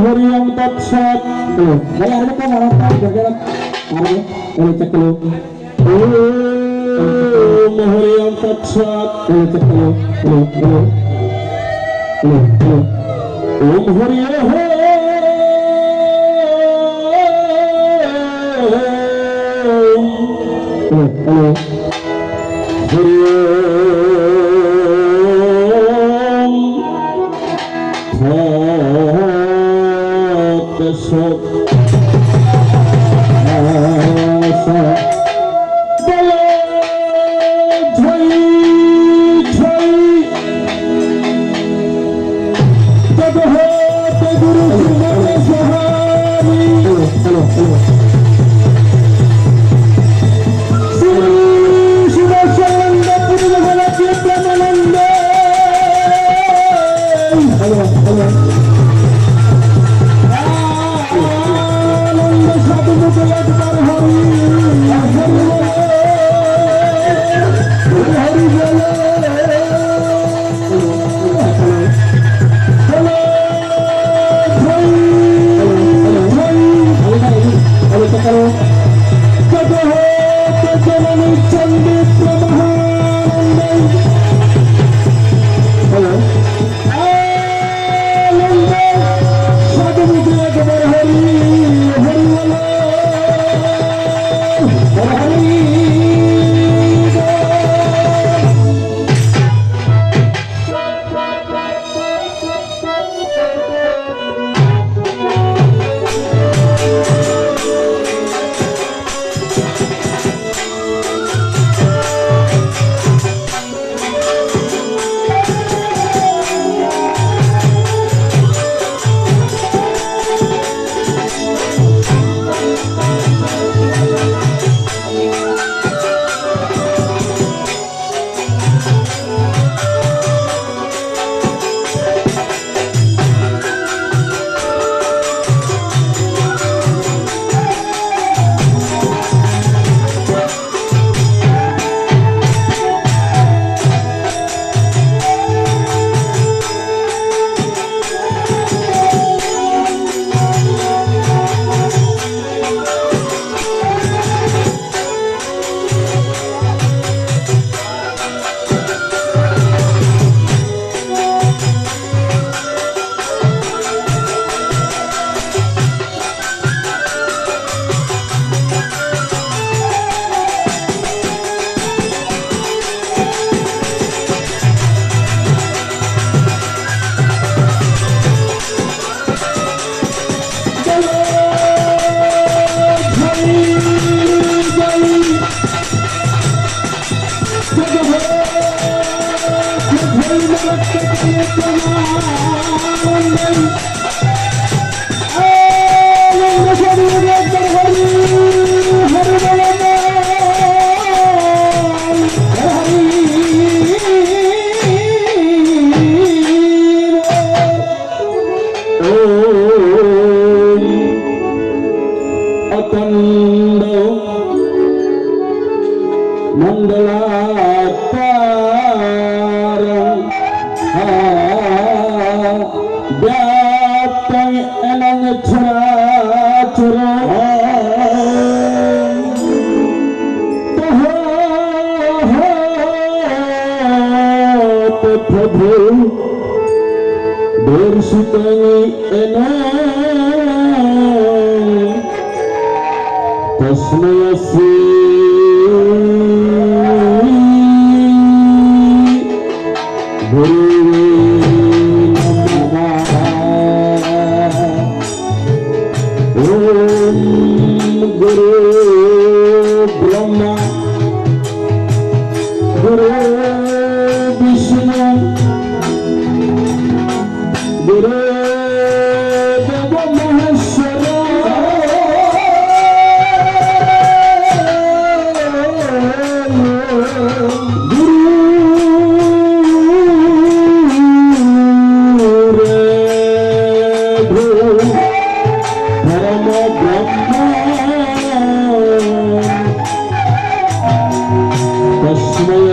हरिओम तत्सत भाई आरे का मारता जगह आरे बोले चकलो ओम हरिओम तत्सत बोले चकलो ओम हरिओम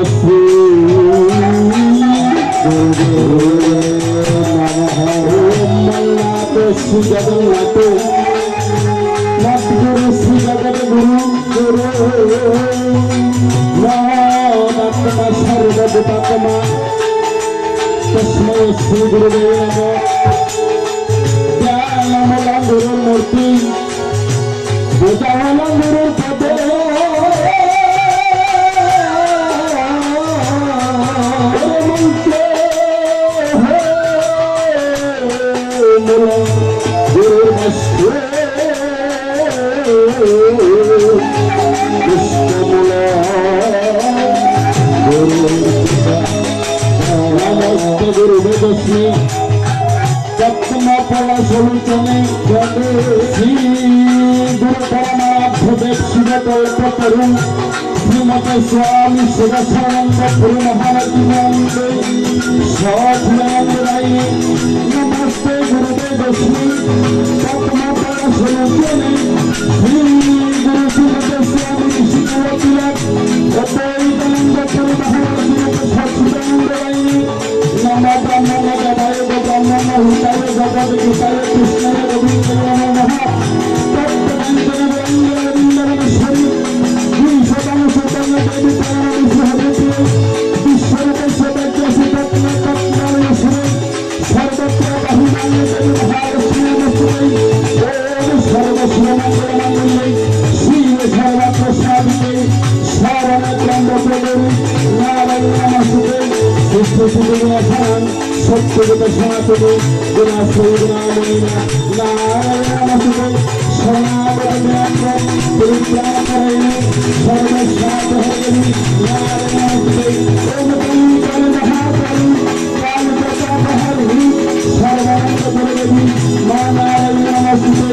Thank you. सर्वकर्म सर्वभूतात्मा तस्मै श्री गुरुदेव नमः। ध्यानमलं गुरुमूर्ति पूजामलं गुरुपदे मंत्रे गुरुमस्ते गुरुवेदस्मी सप्तमफल सलूचने श्री गुरु परमाभ्युदेव शिवकल्पतरुं श्रीमते स्वामी शिवानंद गुरु महाराज सचिदानंदराय नमस्ते गुरुवेदस्मी सप्तमफल सलूचने श्री गुरु श्रीमते स्वामी शिवतिलक अद्वैतानंद गुरु महाराज सचिदानंदराय नमो ब्रह्मणे गदाय ब्रह्मणे हिताय जगद गीताय कृष्णाय गोविंदाय नमः। तत्तदंतरे वृंदावनेश्वरी श्री सदान सदान देवी परमेश्वरी विश्वरूप सदाज्ञासी तत्त्व तत्त्वमयेश्वरी सर्वत्र बहिर्वाणी देवी महालक्ष्मी नमस्ते। ओम सर्वश्रीमंगलमंगले शिव सर्वप्रसादिते शरणत्रयम्बके गौरी नारायणी नमस्ते। सत्यगुण सनातनी गुणाश्रय गुणामणिना नारायण नमस्ते। शरणागतज्ञान परित्राणकरणे सर्वशान्तहरिणी नारायण नमस्ते। ओम काली महाकाली कालप्रतापहरिणी सर्वानन्दकरदेवी मा नारायण नमस्ते।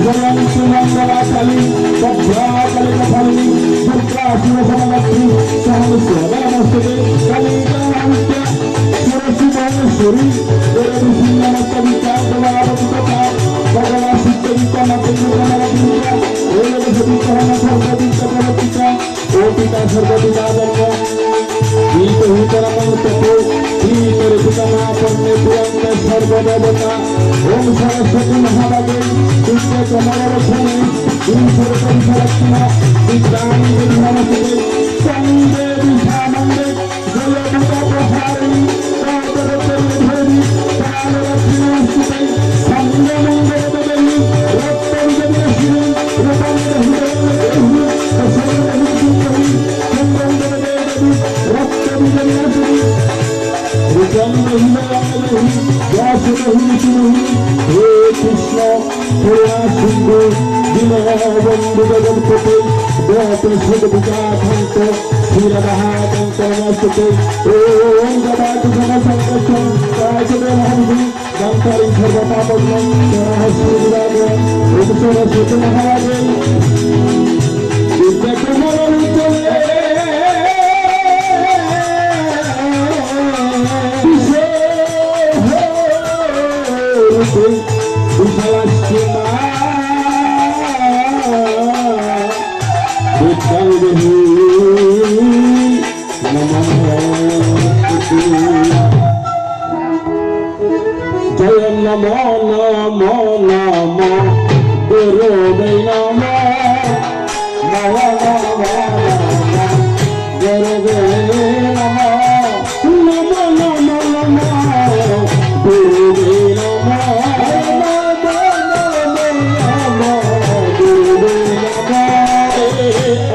जयन्ती मङ्गलाकाली भद्राकालिकफलिनी दुर्गा शिवसमलक्ष्मी सहस्रदा नमस्ते। कलिकान्त्य शिवशिवानेश्वरी देवी सिंहनमस्तविका देवावतिका भगवा सिद्धविका मतुलिका एलसविकरण सर्वविकरणविका ओपिका सर्वविका धर्म गीतहितरमस्तको श्रीकरपितमापन्ने पुरन्ने सर्वदेवता ओम सरस्वती महाभागे दिव्यकमलरक्षणे ईश्वरपरिसरक्षणा विद्यानि विद्यानस्ते संदे विषानन्दे जयभूतप्रहारिणी कातरतरभेदी कालरक्षणास्ते संगमङ्गलदेवी रक्तविजयशिरी रूपङ्गहृदयदेवी प्रसन्नहृदयदेवी संगमङ्गलदेवी रक्तविजयशिरी रूपङ्गहृदयदेवी व्यासदेवी हे कृष्ण करुणा सिन्धु दीनबन्धु जगत्पते देवप्रसुतविकाखान्त क्षीरमहाकान्त नमस्ते। ओम गदाधुघनसङ्कर्षं कायकदेवहंसि कान्तारिं सर्वपापज्ञं शरणहस्तिविराजं ओम सरस्वती महाराजे विद्याकमलरुचये विशालाक्षिमा विद्यादेवी जय नमो नमो नमो गुरुवे नमो नमो नमो गुरुवे नमो नमो नमो नमो गुरुवे नमो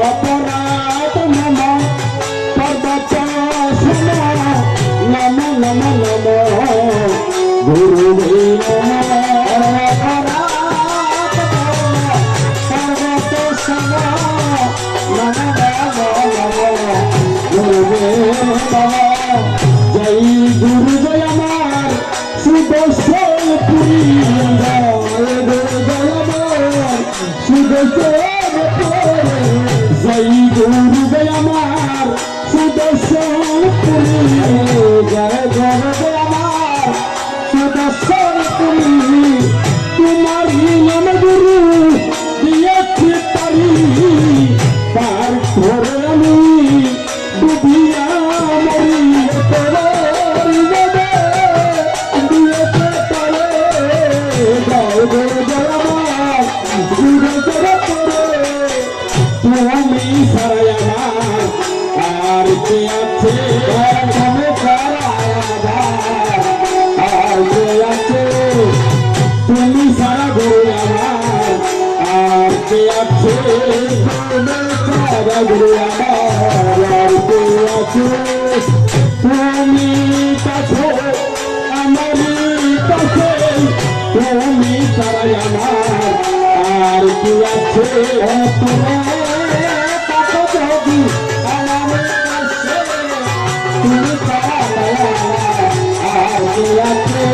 अपराध नमो पर्वतासना नमो नमो नमो गुरुवे नमो अपराध पर्वतासना नमो नमो नमो गुरुवे नमो जय गुरु जय আমার সুদর্শনপুরী জয় গুরু জয় আমার সুদর্শনপুরী जय गुरु जय আমার সুদর্শনপুরী जय गुरु जय আমার সুদর্শনপুরী তোমারই নাম গুরু দিয়েছি তারি তার ধরে আমি ডুবিয়া মরি তোর যাবে দিয়েছে তারে জয় গুরু জয় আমার গুরু জয় তুমি সারাই আমার আর কে আছে তুমি ছাড়া আর কে আছে তুমি ছাড়া গুরু আমার আর কে আছে তুমি ছাড়া গুরু আমার আর কে আছে তুমি কাছে আমারই কাছে তুমি ছাড়া আমার আর কি আছে তোমার কাছে যদি আমার কাছে তুমি ছাড়া আর কি আছে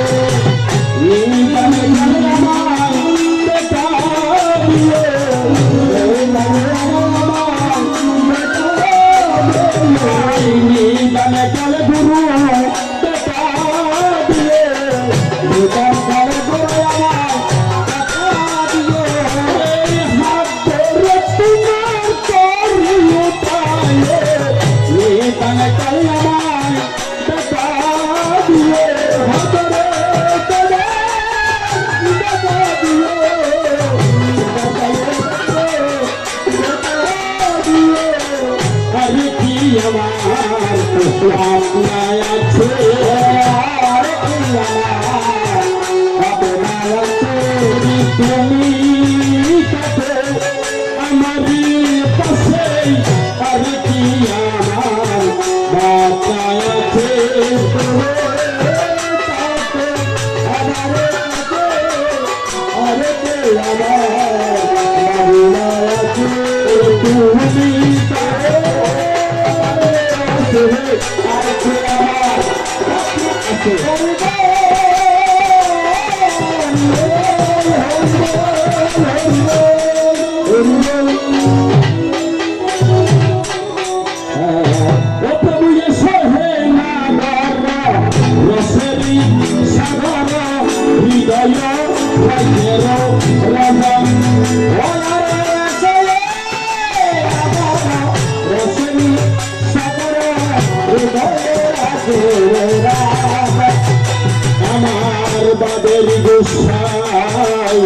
আমার বাদের গোসাই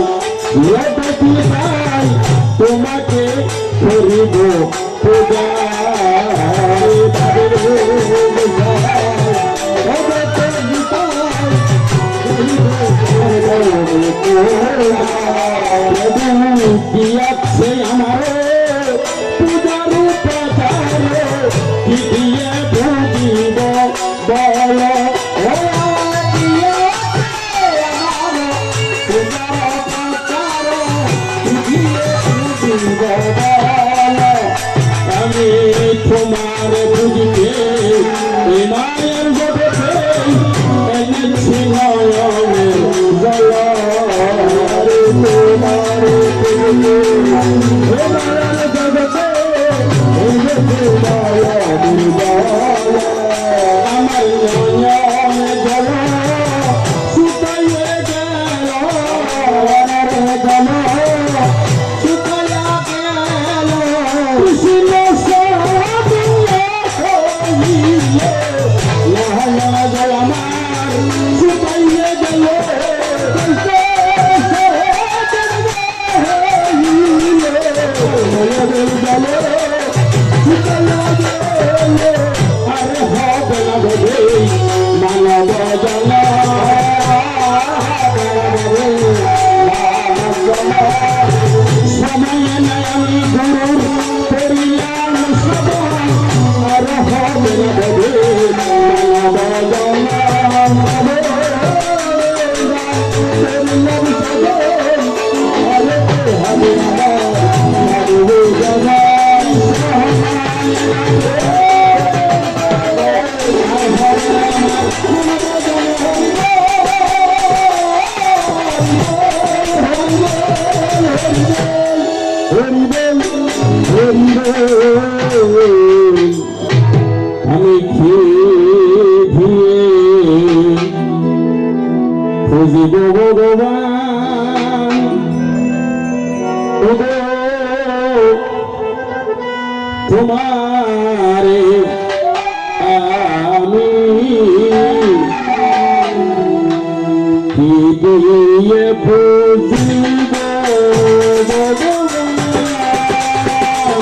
তোমাকে করিব পূজা দিয়াছে আমার পূজার প্রচার কি দিয়ে ভুগিব বল আমি তোমার বুঝিতে মায়ের জগতে এনেছি নয়নের জল তোমার জগতে এনেছি নয়নের জল আমার নয়নের জল শুকাইয়ে গেল জল আমি খুঁজিব ভগবান তোমারে আমি কি দিয়ে বুঝিব ভগবান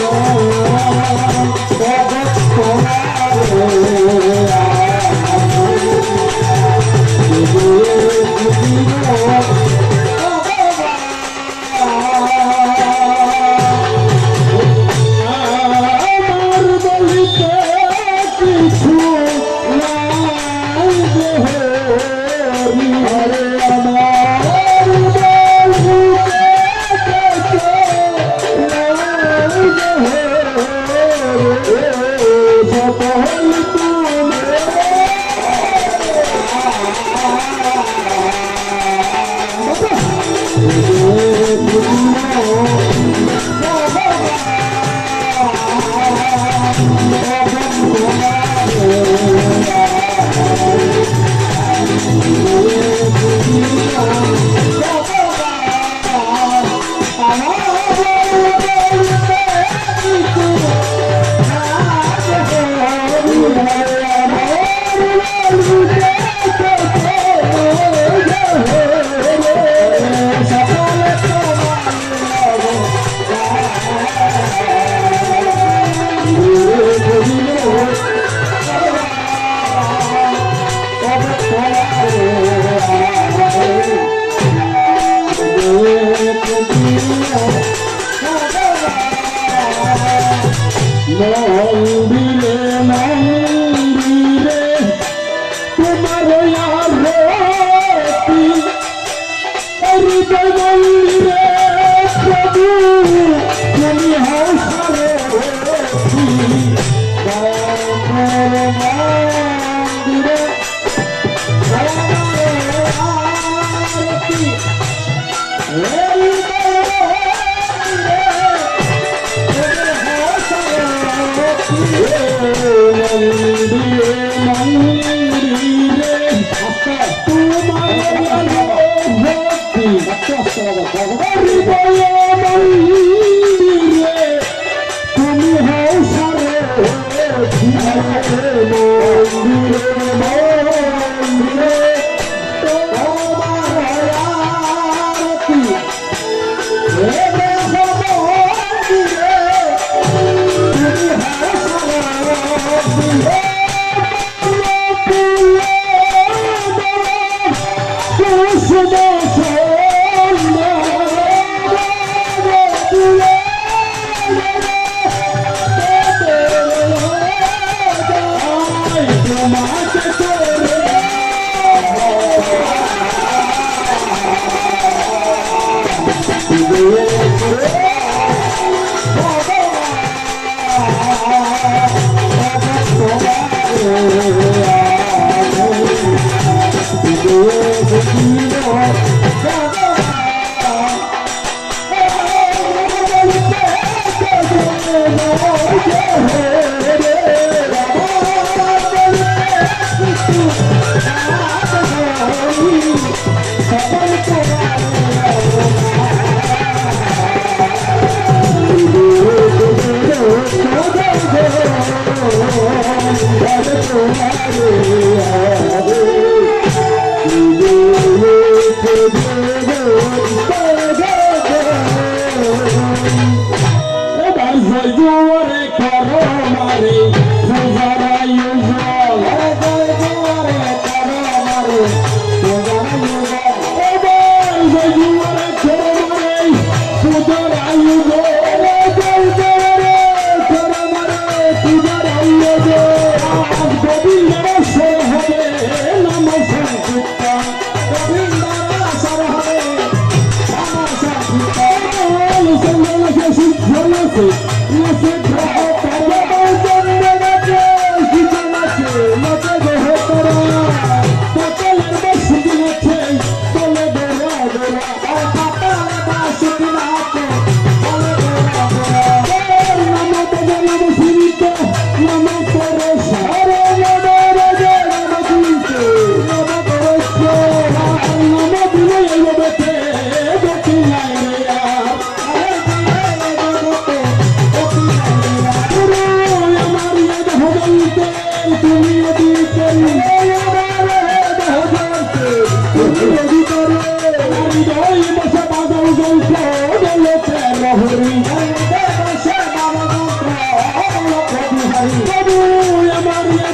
Babu,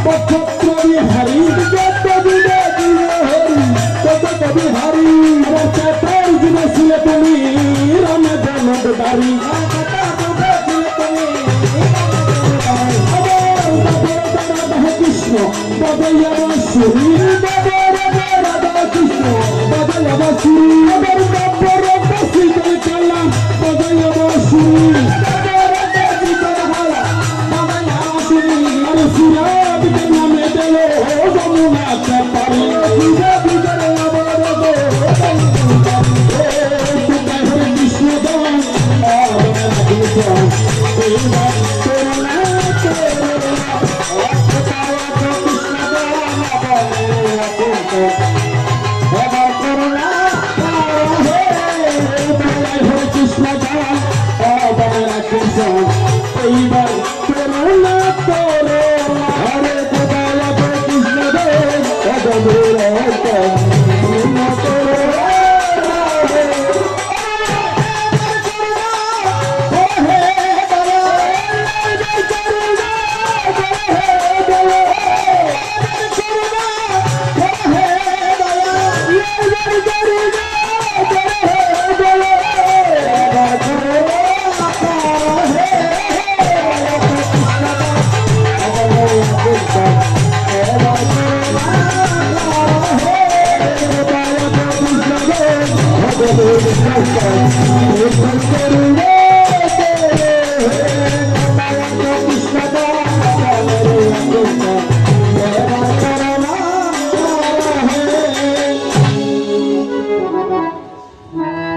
নক্ষত্র বিহারি যত দিনে দিনে হরি তত কবি হারি আমার চাটার জীবন ছিল তুমি রামে জনদারি কৃষ্ণ বাজাইয়া বাঁশুরি রাধা কৃষ্ণ বাজাইয়া বাঁশুরি আবার বাবার বাসিতে কালাম বাজাইয়া বাঁশুরি আর সুরাবিতে নামে দেল যমুনাতে পারি হরে কৃষ্ণ দান এইবার করোনা করোনা হরে গোপাল কৃষ্ণ দেব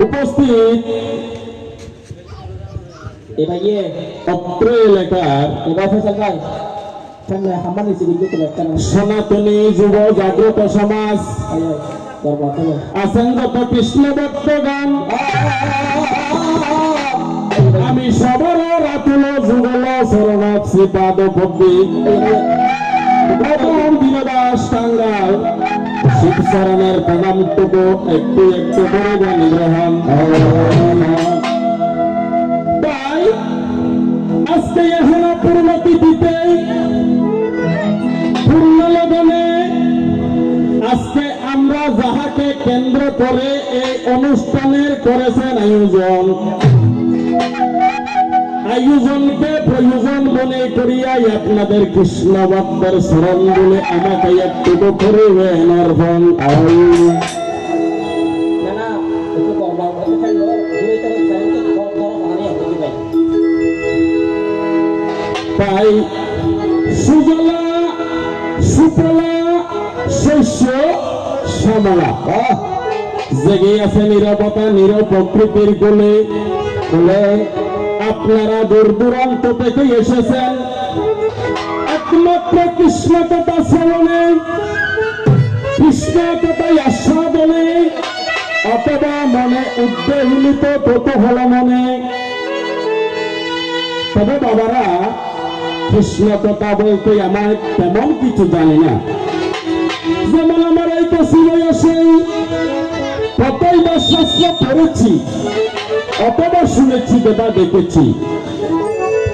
উপস্থিত অত্র এলাকার সনাতনী যুব জাগ্রত সমাজ আসঙ্গত কৃষ্ণ ভক্তগণ আমি সবার রাতুল যুগল শরণাথ শ্রীপাদ ভক্তি প্রথম দিনদাস টাঙ্গাল শিবচরণের প্রণামটুকু একটু একটু করে জানি গ্রহণ তাই আজকে এখনো পূর্ণতিথিতে পূর্ণ লগনে আজকে আমরা যাহাকে কেন্দ্র করে এই অনুষ্ঠানের করেছেন আয়োজনকে প্রয়োজন মনে করিয়াই আপনাদের কৃষ্ণ ভক্তের স্মরণ বলে আমাকে একটু করিবেন অর্পণ তাই সুজলা সুফলা শস্য শ্যামলা জেগে আছে নীরবতা নীরব প্রকৃতির কোলে আপনারা দূর দূরান্ত থেকে এসেছেন একমাত্র কৃষ্ণ কথা শ্রবণে কৃষ্ণ কথাই আস্বাদনে অথবা মনে উদ্বেলিত তত হল মনে তবে বাবারা কৃষ্ণ কথা বলতে আমার তেমন কিছু জানি না যেমন আমার এই কচি বয়সে কতই বা শাস্ত্র পড়েছি অথবা শুনেছি বা দেখেছি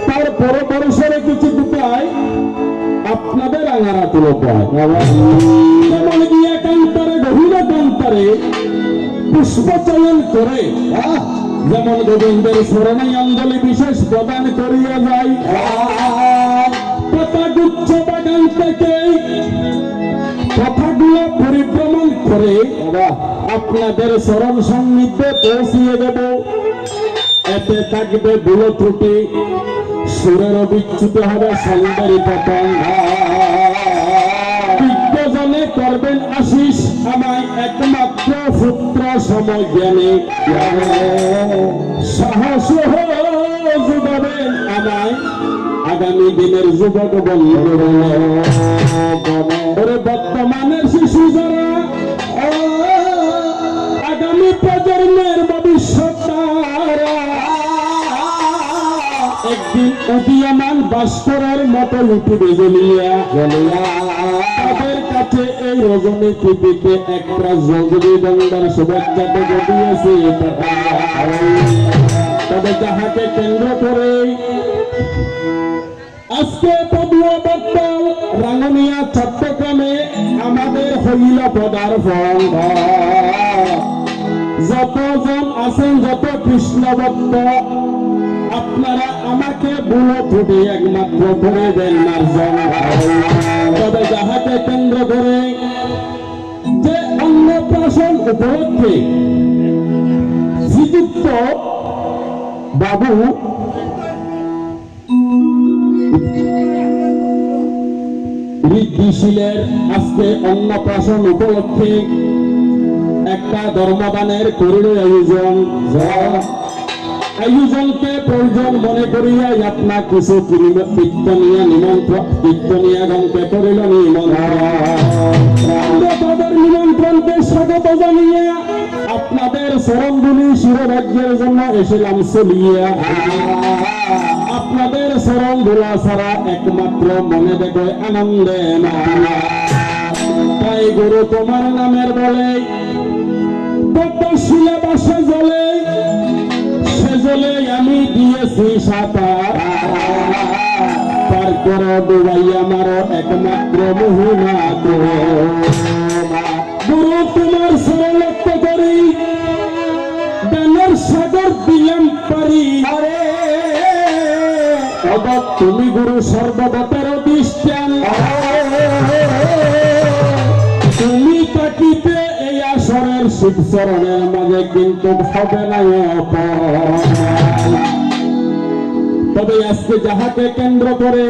তার বড় বড়সরে কিছু দুটায় আপনাদের আঙারা তুলো পায় যেমন কি একান্তরে গভীর একান্তরে পুষ্প চয়ন করে যেমন গোবিন্দের স্মরণে অঞ্জলি বিশেষ প্রদান করিয়া যায় কথা গুচ্ছ বাগান থেকে কথাগুলো পরিভ্রমণ করে আপনাদের চরণ সান্নিধ্যে পৌঁছিয়ে দেব এতে থাকবে ভুল ত্রুটি সুরের বিচ্যুত হবে সৌন্দর্য পতন বিজ্ঞজনে করবেন আশিস আমায় একমাত্র পুত্র সময় জ্ঞানে সাহস যোগাবেন আমায় আগামী দিনের যুবক বন্ধু বর্তমানের শিশু যারা আগামী প্রজন্মের ভবিষ্যৎ একদিন উদীয়মান ভাস্করের মতো উঠিবে জ্বলিয়া তাদের কাছে এই রজনী পৃথিবীতে একটা জগদী গঙ্গার শুভেচ্ছাকে ঘটিয়েছে তবে যাহাকে কেন্দ্র করে আজকে পদুয়া বট্টল রাঙ্গুনিয়া চট্টগ্রামে আমাদের হইল পদার্পণ। যতজন আছেন, যত কৃষ্ণ ভক্ত, আপনারা আমাকে বুলো ফুটে একমাত্র করে দেন মার্জন। তবে যাহাকে কেন্দ্র করে যে অন্নপ্রাশন উপলক্ষে শ্রীযুক্ত বাবু ঋদ্ধিশীলের আজকে অন্নপ্রাশন উপলক্ষে একটা ধর্মদানের করিল আয়োজনকে প্রয়োজন মনে করিয়া আপনার কিছু কীর্তনীয় কীর্তনীয়গণকে করিল তাদের নিমন্ত্রণকে স্বাগত জানিয়ে আপনাদের চরণগুলি শিরোভাগ্যের জন্য এসেলাম চলিয়া। আপনাদের চরণ ধুলা ছাড়া একমাত্র মনে দেখো আনন্দে না। তাই গুরু তোমার নামের বলে পদ্মশিলে বাসে জলে, সে জলে আমি দিয়েছি সাঁতার। তার করো ডুবাই আমার একমাত্র মহিমা গুরু তোমার চরণ লক্ষ্য করি জ্ঞানের সাগর দিলাম পারি। তুমি গুরু সর্বগতের অধিষ্ঠান, তুমি থাকিতে এই আসরের শিব চরণের মাঝে কিন্তু হবে না অপমান। তবে আজকে যাহাকে কেন্দ্র করে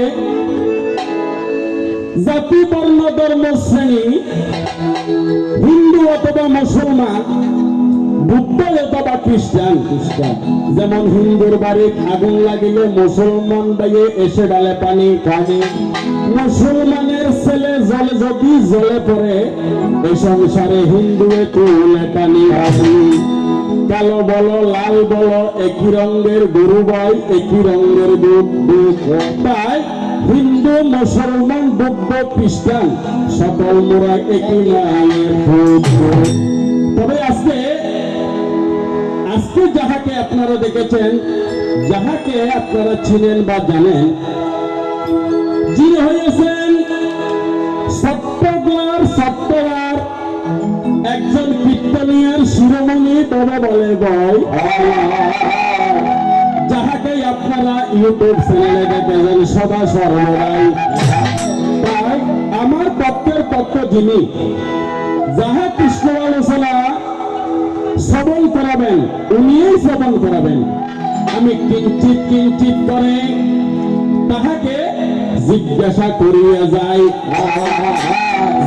জাতি, বর্ণ, ধর্ম, শ্রেণী, হিন্দু অথবা মুসলমান, বুদ্ধ অথবা খ্রিস্টান, যেমন হিন্দুর বাড়ির আগুন লাগিলে মুসলমান বাইয়ে এসে ডালে পানি পানি, মুসলমানের ছেলে জলে যদি জলে পড়ে এই সংসারে হিন্দুয়ে তুলে টানি আসি। কালো বলো লাল বলো একই রঙের গরু বয়, একই রঙের দুধ দুধ। তাই হিন্দু, মুসলমান, বৌদ্ধ, খ্রিস্টান সকল মোরা একই নামের ভূত। তবে আজকে যাহাকে আপনারা দেখেছেন, যাহাকে আপনারা চিনেন বা জানেন, যিনি হয়েছেন সত্যবার একজন কীর্তনিয়ার শিরোমণি তবে বলে বয়, যাহাকে আপনারা ইউটিউব চ্যানেলে দেখেছেন সদা সর্বদাই। তাই আমার তত্ত্বের তত্ত্ব যিনি, যাহা কৃষ্ণ আলোচনা শ্রবণ করাবেন, উনিই শ্রবণ করাবেন। আমি কিঞ্চিত কিঞ্চিত করে তাহাকে জিজ্ঞাসা করিয়া যাই,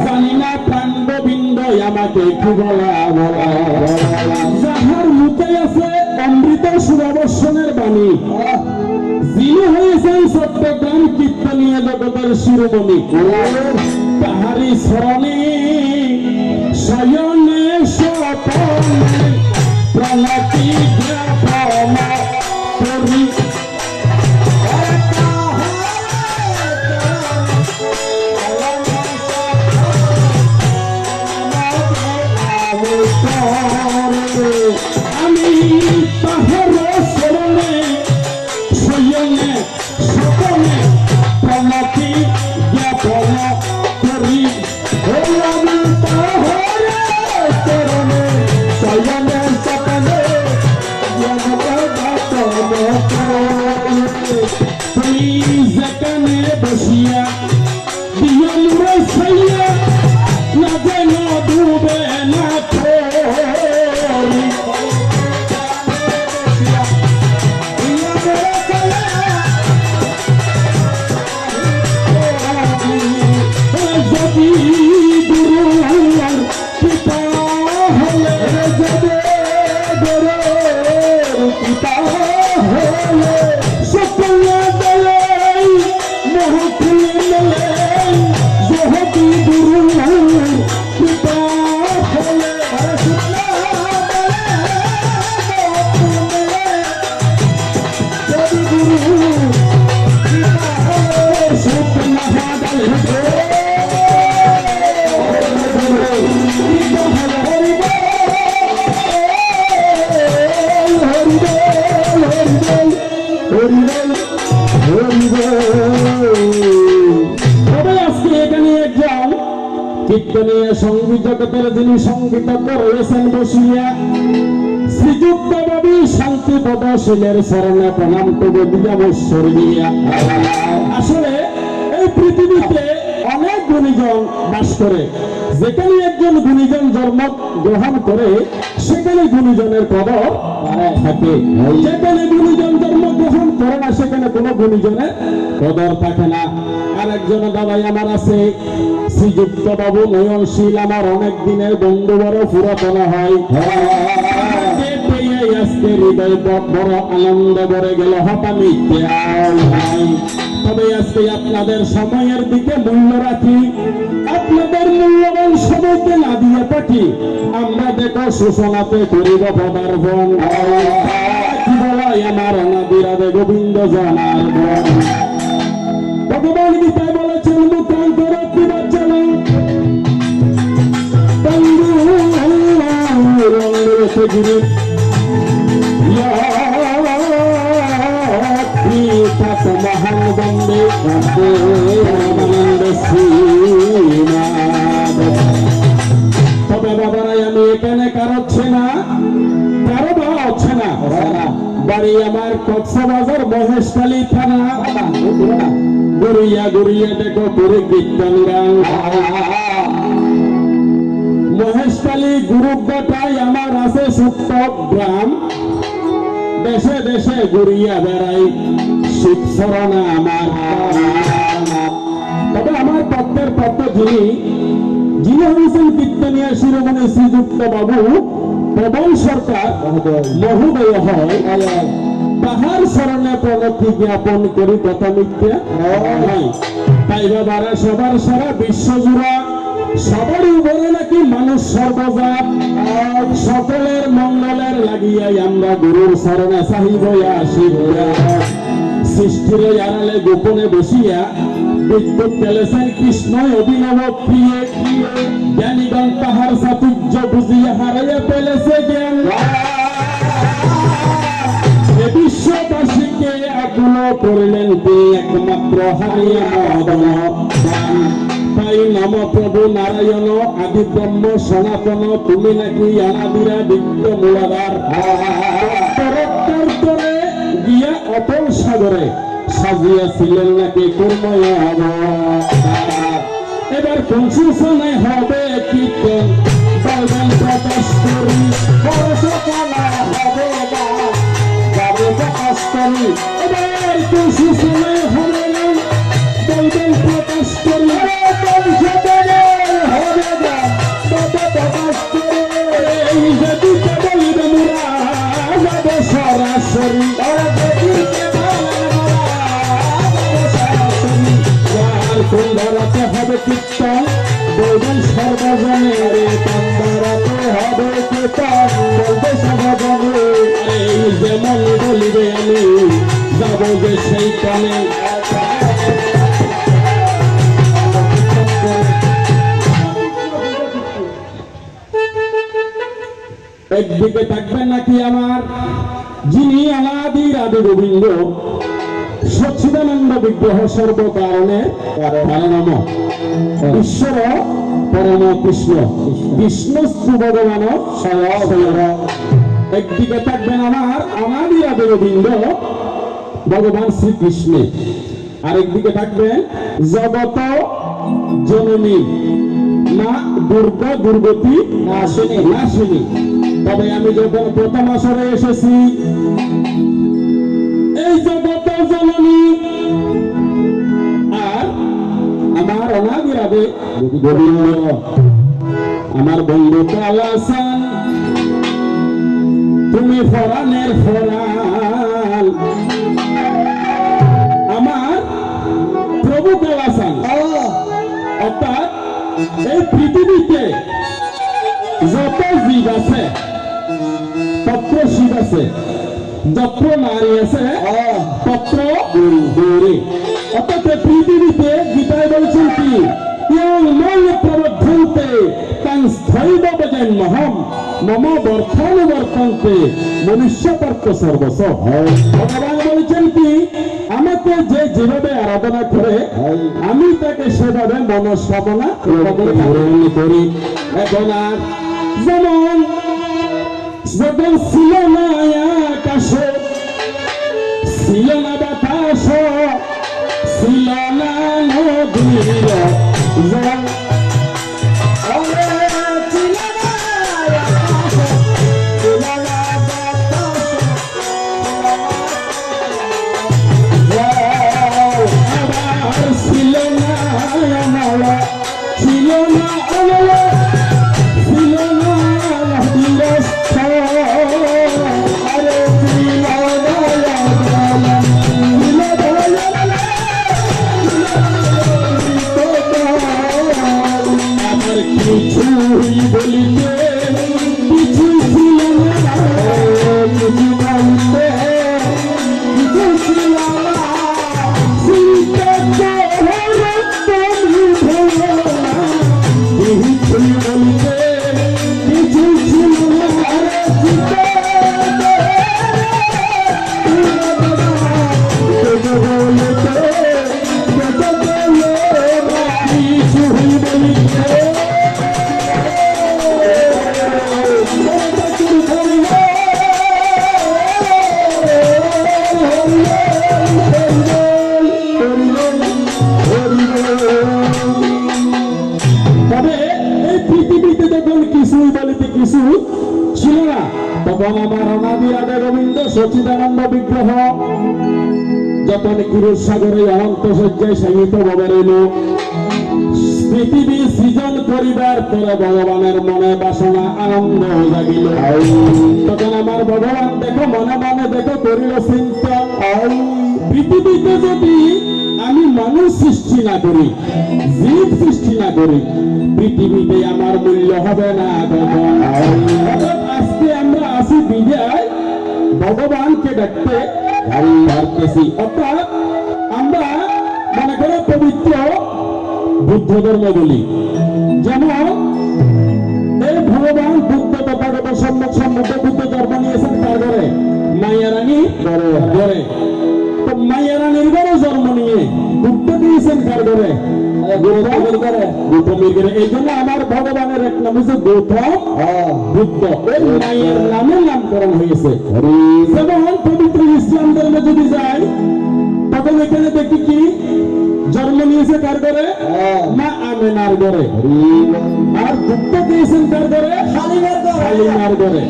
জানি না প্রাণ গোবিন্দ আমাকে কি বলা। যাহার মুখে আছে অমৃত সুরবর্ষণের বাণী, যিনি হয়েছেন চট্টগ্রাম কীর্তনীয় জগতের শিরোমণি, তাহারি স্মরণে শয়নে স্বপনে প্রণতি জ্ঞাপন করি। আমি তাহার স্মরণে শয়নে স্বপনে প্রণতি জ্ঞাপন করি। যেখানে বসিয়া দিয়া মুড়ে ছাইয়া না যেন ডুবে না যদি গুরুর পিতা হলে গুরুর পিতা হলে সকলে দলে মোহ খুলে মেলে কীর্তনীয় সঙ্গীত জগতের যিনি সঙ্গীতজ্ঞ রয়েছেন বসিয়া শ্রীযুক্ত বাবু শান্তি পদশীলের শরণে প্রণাম করে দিলামশ্বর দিয়া। আসলে এই পৃথিবীতে অনেক গুণীজন বাস করে, যেখানে একজন গুণীজন জন্ম গ্রহণ করে সেখানে গুণীজনের কদর থাকে, যেখানে গুণীজন জন্ম গ্রহণ করে না সেখানে কোনো গুণীজনের কদর থাকে না। আর একজন দাদাই আমার আছে শ্রীযুক্ত বাবু নয়নশীল, আমার অনেক দিনের বন্ধু, বড় পুরাতন হয়। আজকে হৃদয় বড় আনন্দ ভরে গেল হঠাৎ। তবে আজকে আপনাদের সময়ের দিকে মূল্য রাখি, আপনাদের মূল্যবান সময়কে না দিয়ে থাকি আমরা দেখো সূচনাতে করিব পদার্পণ। কি বলাই আমার অনাদিরাদে গোবিন্দ জানার ভগবান গীতায় বলেছেন মুখান্তর বিবাচনা বন্ধু রঙ্গিরি মহান বন্দে তবে বাবারাই আমি এখানে কারোচ্ছে না, কারো বা হচ্ছে না। বাড়ি আমার কক্সবাজার মহেশখালী থানা, গড়িয়া গড়িয়া দেখো করে কীর্তন গান। মহেশখালী গুরুদ্বাটাই আমার আছে ছোট্ট গ্রাম, দেশে দেশে ঘুরিয়া বেড়াই শিব শরণে আমার। তবে আমার পত্রের পত্র যিনি হয়েছেন কীর্তনিয়া শিরোমণি শ্রীযুক্ত বাবু পবন সরকার মহোদয় হয়, তাহার শরণে প্রণতি জ্ঞাপন করি কথা মিথ্যা নয়। তাই বাবারা সবার সারা বিশ্বজুড়া সবার উপরে নাকি মানুষ সর্বজাত, সকলের মঙ্গলের লাগিয়াই আমরা গুরুর শরণে চাহিব আসিব। সৃষ্টির আড়ালে গোপনে বসিয়া বিদ্যুৎ পেলেছেন কৃষ্ণ অভিনব প্রিয়ে, জ্ঞানীগণ তাহার চাতুর্য বুঝিয়া হারাইয়া পেলেছে জ্ঞান। বিশ্ববাসীকে আকুল করিলেন তিনি একমাত্র হারিয়া মদন। তাই নম প্রভু নারায়ণ আদি ব্রহ্ম সনাতন, তুমি নাকি অনাদিরা দিব্য মূলাধার। করে গিয়া অতল সাগরে সাজিয়াছিলেন নাকি কর্ময় অবতার। এবার কোন সূচনায় হবে কীর্তন বলবেন প্রকাশ করি, বর্ষকালা হবে যাবে প্রকাশ করি। এবার কোন সূচনায় হবে না বলবেন প্রকাশ করি, সরাসরি ধরাতে হবে কীর্তন বলবেন সর্বজনে, ধরাতে হবে কীর্তন বলবে সর্বজনে। এই যেমন বলিবে আমি যাব যে সেই কানে। একদিকে থাকবেন নাকি আমার যিনি অনাদির আদি গোবিন্দ সচ্চিদানন্দ বিগ্রহ সর্বকারণে কারণম ঈশ্বর পরম কৃষ্ণ, কৃষ্ণস্তু ভগবান স্বয়ং। একদিকে থাকবেন আমার অনাদির আদি গোবিন্দ ভগবান শ্রীকৃষ্ণ, আরেকদিকে থাকবেন জগত জননী মা দুর্গা দুর্গতি নাশিনী। তবে আমি যখন প্রথম আসরে এসেছি এই জগত জননী আর আমার অনাদির আদি গোবিন্দ, আমার বন্ধু কালাসান তুমি ফরানের ফরান, আমার প্রভু কালাসান। অর্থাৎ এই পৃথিবীতে যত জীব আছে তত্র শিব আছে, যত্র নারী আছে তত্র গৌরী। অর্থাৎ পৃথিবীতে গীতায় বলছেন কি প্রবর্ধন্তে তাং স্থৈব জন্মহম মম বর্থানুবর্তন্তে মনুষ্য পার্থ সর্বস্ব। ভগবান বলছেন কি আমাকে যে যেভাবে আরাধনা করে আমি তাকে সেভাবে মনস্কামনা পূরণ করি। এখন আর যেমন যখন ছিল না আকাশে, ছিল না বাতাস, ছিল না নদীর জল, ছিল না আমলা, ছিল না আমলা, ছিল না বিরস্থ, আরে ছিল আমার কিছুই বলিতে কিছুই ছিল না, কিছু বলতে কিছু ছিল না, তবে এই পৃথিবীতে যখন কিছুই বলিতে কিছু ছিল না, তখন আমার অনাদি আদে গোবিন্দ সচিদানন্দ বিগ্রহ যখন ক্ষীরসাগরে অনন্ত সজ্জায় শায়িত ভাবে রইল, পৃথিবী সৃজন করিবার পরে ভগবানের মনে বাসনা আনন্দ জাগিল। তখন আমার ভগবান দেখো মনে মনে দেখো করিল চিন্তা, পৃথিবীতে যদি আমি মানুষ সৃষ্টি না করি, জীব সৃষ্টি না করি, পৃথিবীতে আমার মূল্য হবে না। আজকে আমরা আসি বিদায় ভগবানকে দেখতে পারতেছি, অর্থাৎ আমরা মনে করো পবিত্র বুদ্ধ ধর্ম বলি, যেমন এই ভগবান বুদ্ধ তথাগত সম্মুখে বুদ্ধ জন্ম নিয়েছেন কার ঘরে? মাইয়া রানী ঘরে। তো মাইয়া রানীর ঘরে জন্ম নিয়ে বুদ্ধ দিয়েছেন কার ঘরে? গৌতমের ঘরে। এই জন্য আমার ভগবানের এক নাম হচ্ছে গৌতম বুদ্ধ, এই মায়ের নামে নামকরণ হয়েছে। যেমন পবিত্র ইসলাম ধর্মে যদি যাই, তখন এখানে দেখি কি জন্ম নিয়েছে কার ঘরে? মা আমেনার ঘরে। আর বুদ্ধ দিয়েছেন কার ঘরে? হালিমার ঘরে।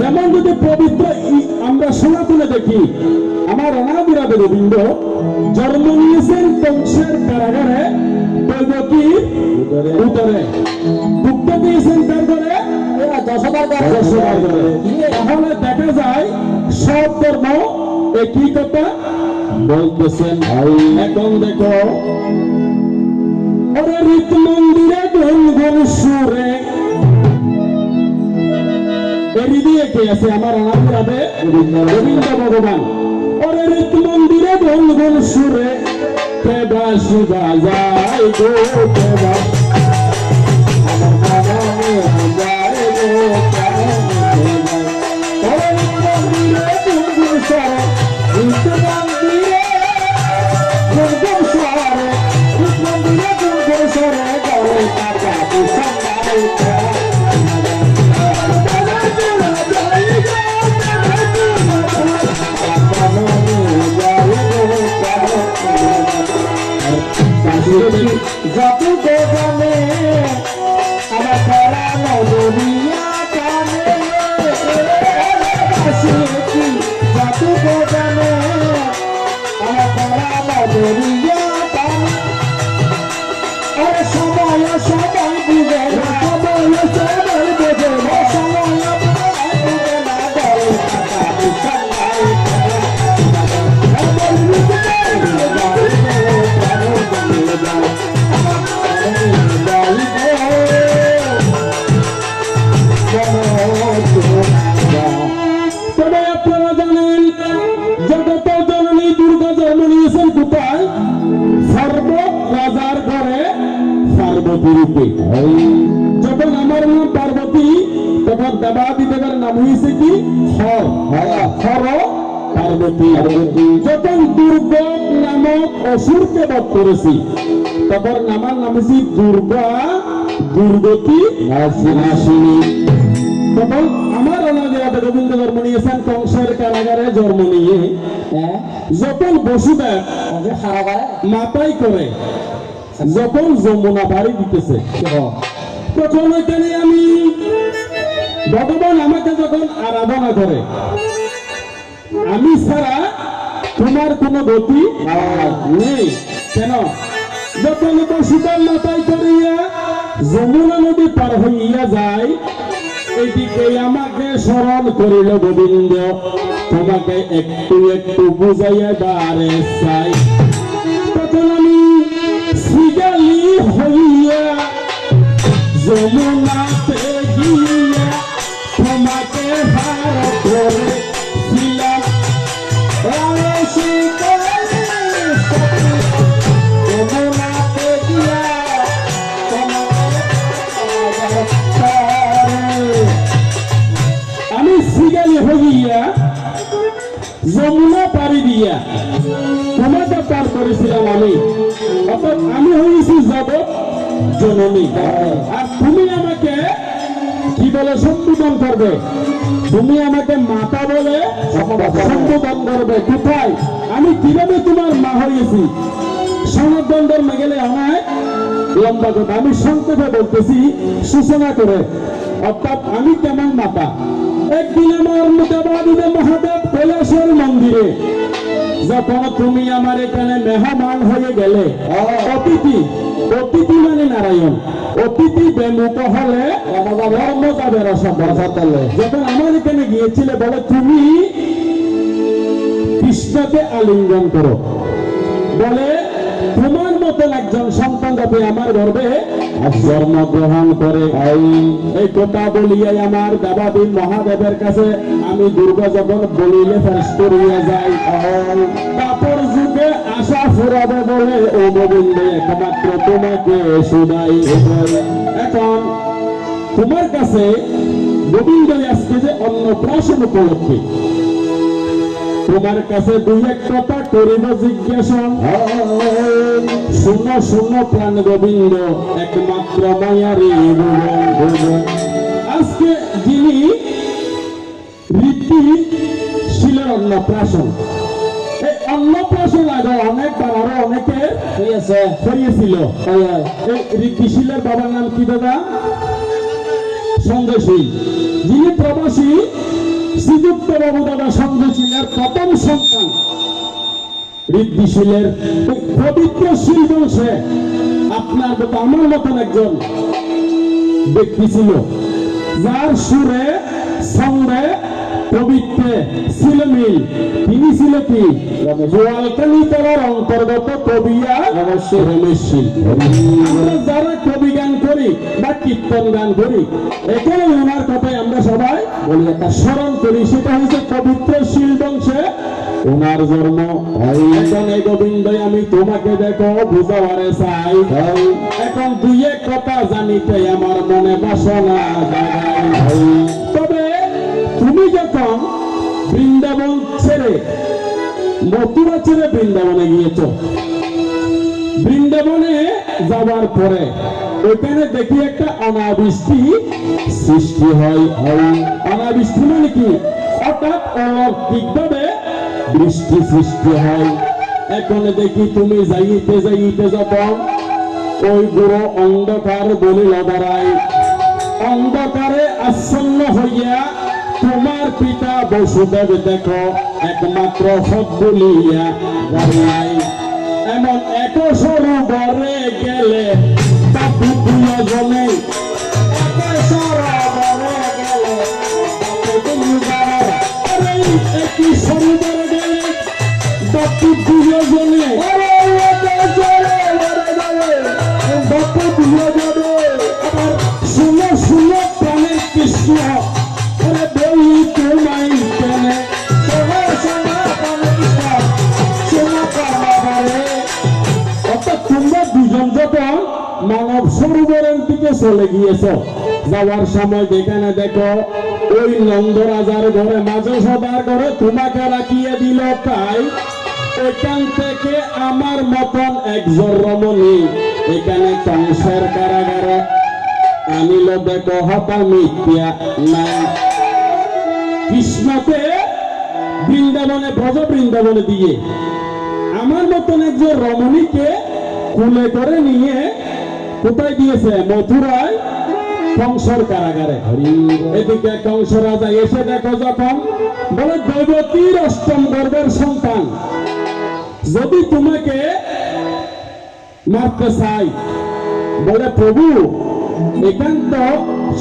যেমন যদি পবিত্র আমরা সনাতনে দেখি, আমার অনাদিরাধ গোবিন্দ জন্ম নিয়েছেন কংসের কারাগারে, বলব কি উত্তরে। বুদ্ধ দিয়েছেন কার ঘরে? যশোদার ঘরে। তাহলে দেখা যায় সব ধর্ম একই কথা বলতেছেন। এখন দেখো ওরে রীত মন্দিরে গুনগুন সুরে, এরি দিয়ে কে আছে? আমার অনাদিরাধে গোবিন্দ ভগবান। ওরে রীত মন্দিরে গুনগুন সুরে, কেবা শিবা যায় গো কেবা, আমার মনে যায় গো কেবা। ওরে রীত মন্দিরে গুনগুন সুরে, রীত মন্দিরে গুনগুন সুরে, রীত মন্দিরে গুনগুন সুরে, গলে কাকা বিসম্মাই যত গোপনে আমার পরানো দুনিয়া কানে, যত গোপনে আমার পরানো দুনিয়া কানে। আরে সময় সময় বুঝে না, সময় সময় বুঝে না, সময় বুঝে না, বলে টাকা বিসম্মাই তবে আপনারা জানেন জগত জননী দুর্গা জন্ম নিয়েছেন কোথায়? সর্ব রাজার ঘরে পার্বতী রূপে। যখন আমার নাম পার্বতী, তখন দেবাদিদেবের নাম হয়েছে কি? হর। হর পার্বতী যখন দুর্গম নামক অসুরকে বধ করেছি তখন আমার নাম হচ্ছে দুর্গা দুর্গতি নাশিনী। তখন আমার অনাদিরাতে গোবিন্দ জন্ম নিয়েছেন কংসের কারাগারে জন্ম নিয়ে যখন বসুদেব মাথায় করে যখন যমুনা পাড়ি দিতেছে তখন ওইখানে আমি ভগবান আমাকে যখন আরাধনা করে আমি ছাড়া তোমার কোনো গতি নেই কেন যখন বসুদেব মাথায় করিয়া যমুনা নদী পার হইয়া যায় এদিকে আমাকে স্মরণ করিল গোবিন্দ তোমাকে একটু একটু বুঝাইয়া বারে চাই তখন আমি শ্রীগালি হইয়া যমুনাতে গিয়া তোমাকে হার করেছিলাম যমুনাতে গিয়া আমি শ্রীগালি হইয়া যমুনা পাড়ি দিয়া তোমাকে পার করেছিলাম আমি অর্থাৎ আমি হয়েছি জগৎ জননী আর তুমি আমাকে কি বলে সম্বোধন করবে তুমি আমাকে মাতা বলে সম্বোধন করবে কোথায় আমি কিভাবে তোমার মা হয়েছি সনাতন ধর্মে গেলে অনেক লম্বা কথা আমি সংক্ষেপে বলতেছি সূচনা করে অর্থাৎ আমি কেমন মাতা একদিন আমার দেবাদিদেব মহাদেব কৈলাসের মন্দিরে যখন তুমি আমার এখানে মেহমান হয়ে গেলে অতিথি অতিথি মানে নারায়ণ অতিথি বেমুখ হলে ধর্ম যাবে রসলে যখন আমার এখানে গিয়েছিলে বলে তুমি কৃষ্ণকে আলিঙ্গন করো বলে তোমার মতন একজন সন্তান যাতে আমার গর্ভে জন্মগ্রহণ করে এই কথা বলিয়াই আমার দেবাদেব মহাদেবের কাছে আমি দুর্গা যখন বলিলে ফেরেশ করিয়া যাই তারপর যুগে আশা ফুরাবে বলে ও গোবিন্দ একমাত্র তোমাকে শুনাই এখন তোমার কাছে গোবিন্দ আজকে যে অন্নপ্রাশন উপলক্ষে তোমার কাছে দুই এক কথা করিব জিজ্ঞাসা শূন্য শূন্য প্রাণ গোবিন্দ একমাত্র মায়ারি আজকে যিনি রীতি শিলের অন্নপ্রাশন এই অন্নপ্রাশন আগে অনেকবার আরো অনেকে হয়েছিল এই ঋদ্ধিশীলের বাবার নাম কি দাদা সঞ্জয়শীল যিনি প্রবাসী শ্রীযুক্ত বাবু দাদা সঞ্জয়শীলের প্রথম সন্তান ঋদ্ধিশীলের পবিত্র শীল বংশে আপনার মতো আমার মতন একজন ব্যক্তি ছিল যার সুরে ছন্দে পবিত্রে ছিল মিল তিনি ছিল কি গোয়ালকানি তলার অন্তর্গত কবিয়া অবশ্যই রমেশশীল আমরা যারা কবি গান করি বা কীর্তন গান করি এখানে ওনার কথাই আমরা সবাই বলি একটা স্মরণ করি সেটা হচ্ছে পবিত্র শীল বংশে ওনার জন্ম এখন এই গোবিন্দ আমি তোমাকে দেখো বুঝাবারে চাই এখন দুই এক কথা জানিতে আমার মনে বাসনা জাগাই তবে তুমি যখন বৃন্দাবন ছেড়ে মথুরা ছেড়ে বৃন্দাবনে গিয়েছ বৃন্দাবনে যাওয়ার পরে ওখানে দেখি একটা অনাবৃষ্টি সৃষ্টি হয় অনাবৃষ্টি মানে কি অর্থাৎ অলৌকিকভাবে বৃষ্টি সৃষ্টি হয় এখন দেখি তুমি যাইতে যাইতে যখন ওই বুড়ো অন্ধকার বলিল দাঁড়ায় অন্ধকারে আচ্ছন্ন হইয়া তোমার পিতা বসুদেব দেখো একমাত্র সব বলিয়া দাঁড়ায় এমন এক সরোবরে গেলে বাপু দুজনে একই সরোবরে গেলে বাপু দুজনে বাপু দুজনে আবার শুনো শুনো প্রাণের কৃষ্ণ বলি তোমায় কেনে অর্থাৎ তোমরা দুজন যখন মানব সরোবরের দিকে চলে গিয়েছ যাওয়ার সময় যেখানে দেখো ওই নন্দরাজার ঘরে মাঝে সবার ঘরে তোমাকে রাখিয়ে দিল, তাই এখান থেকে আমার মতন একজন রমণী এখানে কংসের কারাগারে আনিল। দেখো হতা মিথ্যা না, কৃষ্ণকে বৃন্দাবনে ব্রজ বৃন্দাবনে দিয়ে আমার মতন একজন রমণীকে কুলে করে নিয়ে কোথায় দিয়েছে? মথুরায় কংসর কারাগারে। এদিকে কংস রাজা এসে দেখো যখন বলে দৈবতীর অষ্টম গর্ভের সন্তান যদি তোমাকে মারতে চাই, বলে প্রভু এখান তো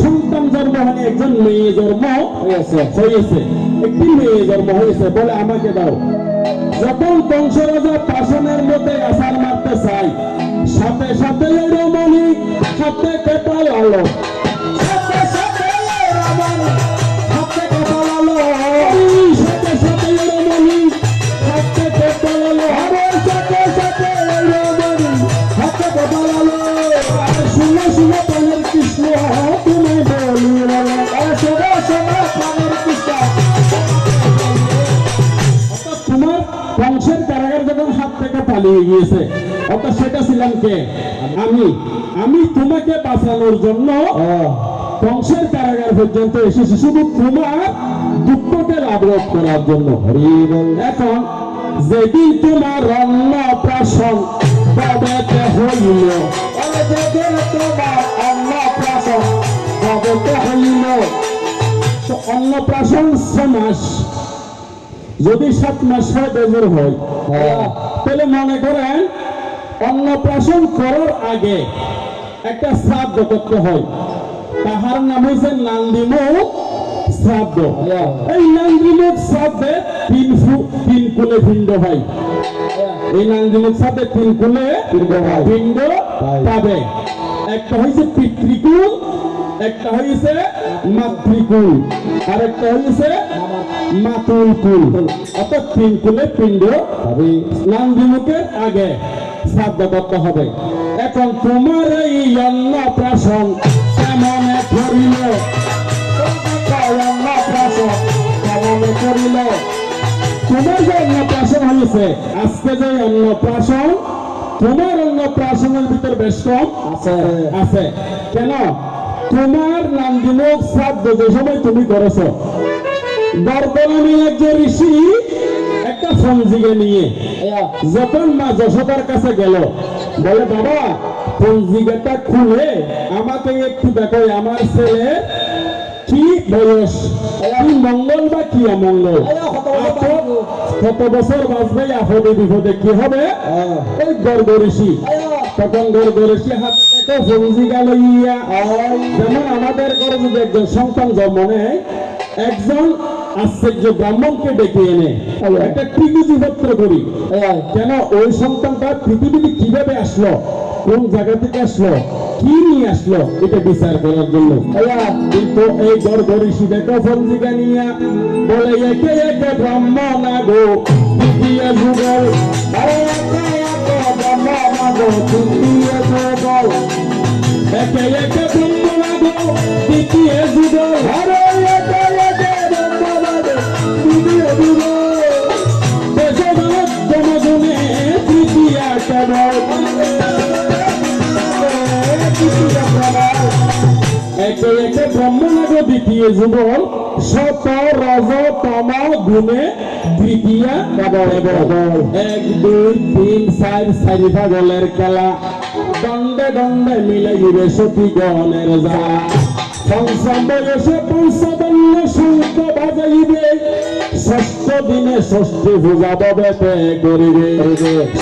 সন্তান জন্ম হয়নি, একজন মেয়ে জন্ম হয়েছে, একটি মেয়ে জন্ম হয়েছে, বলে আমাকে দাও। যখন কংস রাজা পাষাণের মধ্যে আছাড় মারতে চাই, সাথে সাথে রমণী হাতে কপাল আলো, সাথে সাথে রমণী হাতে কপাল আলো, সাথে সাথে রমণী হাতে কপাল আলো, সাথে সাথে রমণী হাতে কপাল আলো। শুনো শুনো প্রাণের কৃষ্ণ তুমি বলি, শোনো শোনো প্রাণের কৃষ্ণ। অর্থাৎ তোমার কংসের কারাগার যখন হাত থেকে পালিয়ে গিয়েছে, অর্থাৎ সেটা ছিলাম কে? আমি তোমাকে বাঁচানোর জন্য কংসের কারাগার পর্যন্ত এসেছি, শুধু তোমার দুঃখকে লাভ করার জন্য। এখন যেদিন তোমার অন্নপ্রাশন বাবাতে হইল, যেদিন তোমার অন্নপ্রাশন বাবাতে হইল, তো অন্নপ্রাশন 6 মাস, যদি 7 মাস হয় বেজর হয়, তাহলে মনে করেন অন্নপ্রাশন করার আগে একটা শ্রাদ্ধ করতে হয়, তাহার নাম হয়েছে নান্দিমুখ শ্রাদ্ধ। এই নান্দিমুখ শ্রাদ্ধে 3 কুলে পিণ্ড হয়, এই নান্দিমুখ শ্রাদ্ধে 3 কুলে পিণ্ড পাবে। একটা হয়েছে পিতৃকুল, একটা হয়েছে মাতৃকুল, আর একটা হয়েছে মাতুল কুল, অর্থাৎ 3 কুলে পিণ্ড নান্দিমুখের আগে শ্রাদ্ধ করতে হবে। এখন তোমার এই অন্নপ্রাশন কেমনে করিল, অন্নপ্রাশন কেমনে করিল? তোমার যে অন্নপ্রাশন হয়েছে, আজকে যে অন্নপ্রাশন, তোমার অন্নপ্রাশনের ভিতর বেশ কম আছে। কেন? তোমার নান্দিমুখ শ্রাদ্ধ যে সময় তুমি করেছ, বর্তমানে একজন ঋষি একটা পঞ্জিকা নিয়ে যখন মা যশোদার কাছে গেল, বলে বাবা পঞ্জিকাটা খুলে আমাকে একটু দেখো, আমার ছেলে কি বয়স, কি মঙ্গল বা কি অমঙ্গল, কত বছর বাঁচবে, আপদে বিপদে কি হবে। ওই গর্গ ঋষি, তখন গর্গ ঋষি হাতে দেখো পঞ্জিকা লইয়া, যেমন আমাদের ঘরে যদি একজন সন্তান জন্ম নেয়, একজন আশ্চর্য ব্রাহ্মণকে ডেকে এনে একটা টিকুজি পত্র করি, কেন ওই সন্তানটা পৃথিবীতে কিভাবে আসলো, কোন জায়গা থেকে আসলো, কি নিয়ে আসলো, এটা বিচার করার জন্য। কিন্তু এই গর্গ ঋষি দেখো পঞ্জিকা নিয়ে বলে একে একে ব্রাহ্মণ আগো তৃতীয় যুগল, ব্রাহ্মণ আগো তৃতীয় যুগল, একে একে ব্রাহ্মণ আগো তৃতীয় যুগল, একে একে ব্রহ্মনাগ দ্বিতীয় যুগল, শত রজ তম গুণে তৃতীয়া কেবল। 1 2 3 4 4 ভাগলের খেলা, দণ্ডে দণ্ডে মিলে গিয়ে সতী গণের জ্বালা, সংসার বয়সে পঞ্চদণ্ড শঙ্খ বাজাইবে, ষষ্ঠ দিনে ষষ্ঠী পূজা ববেতে করিবে,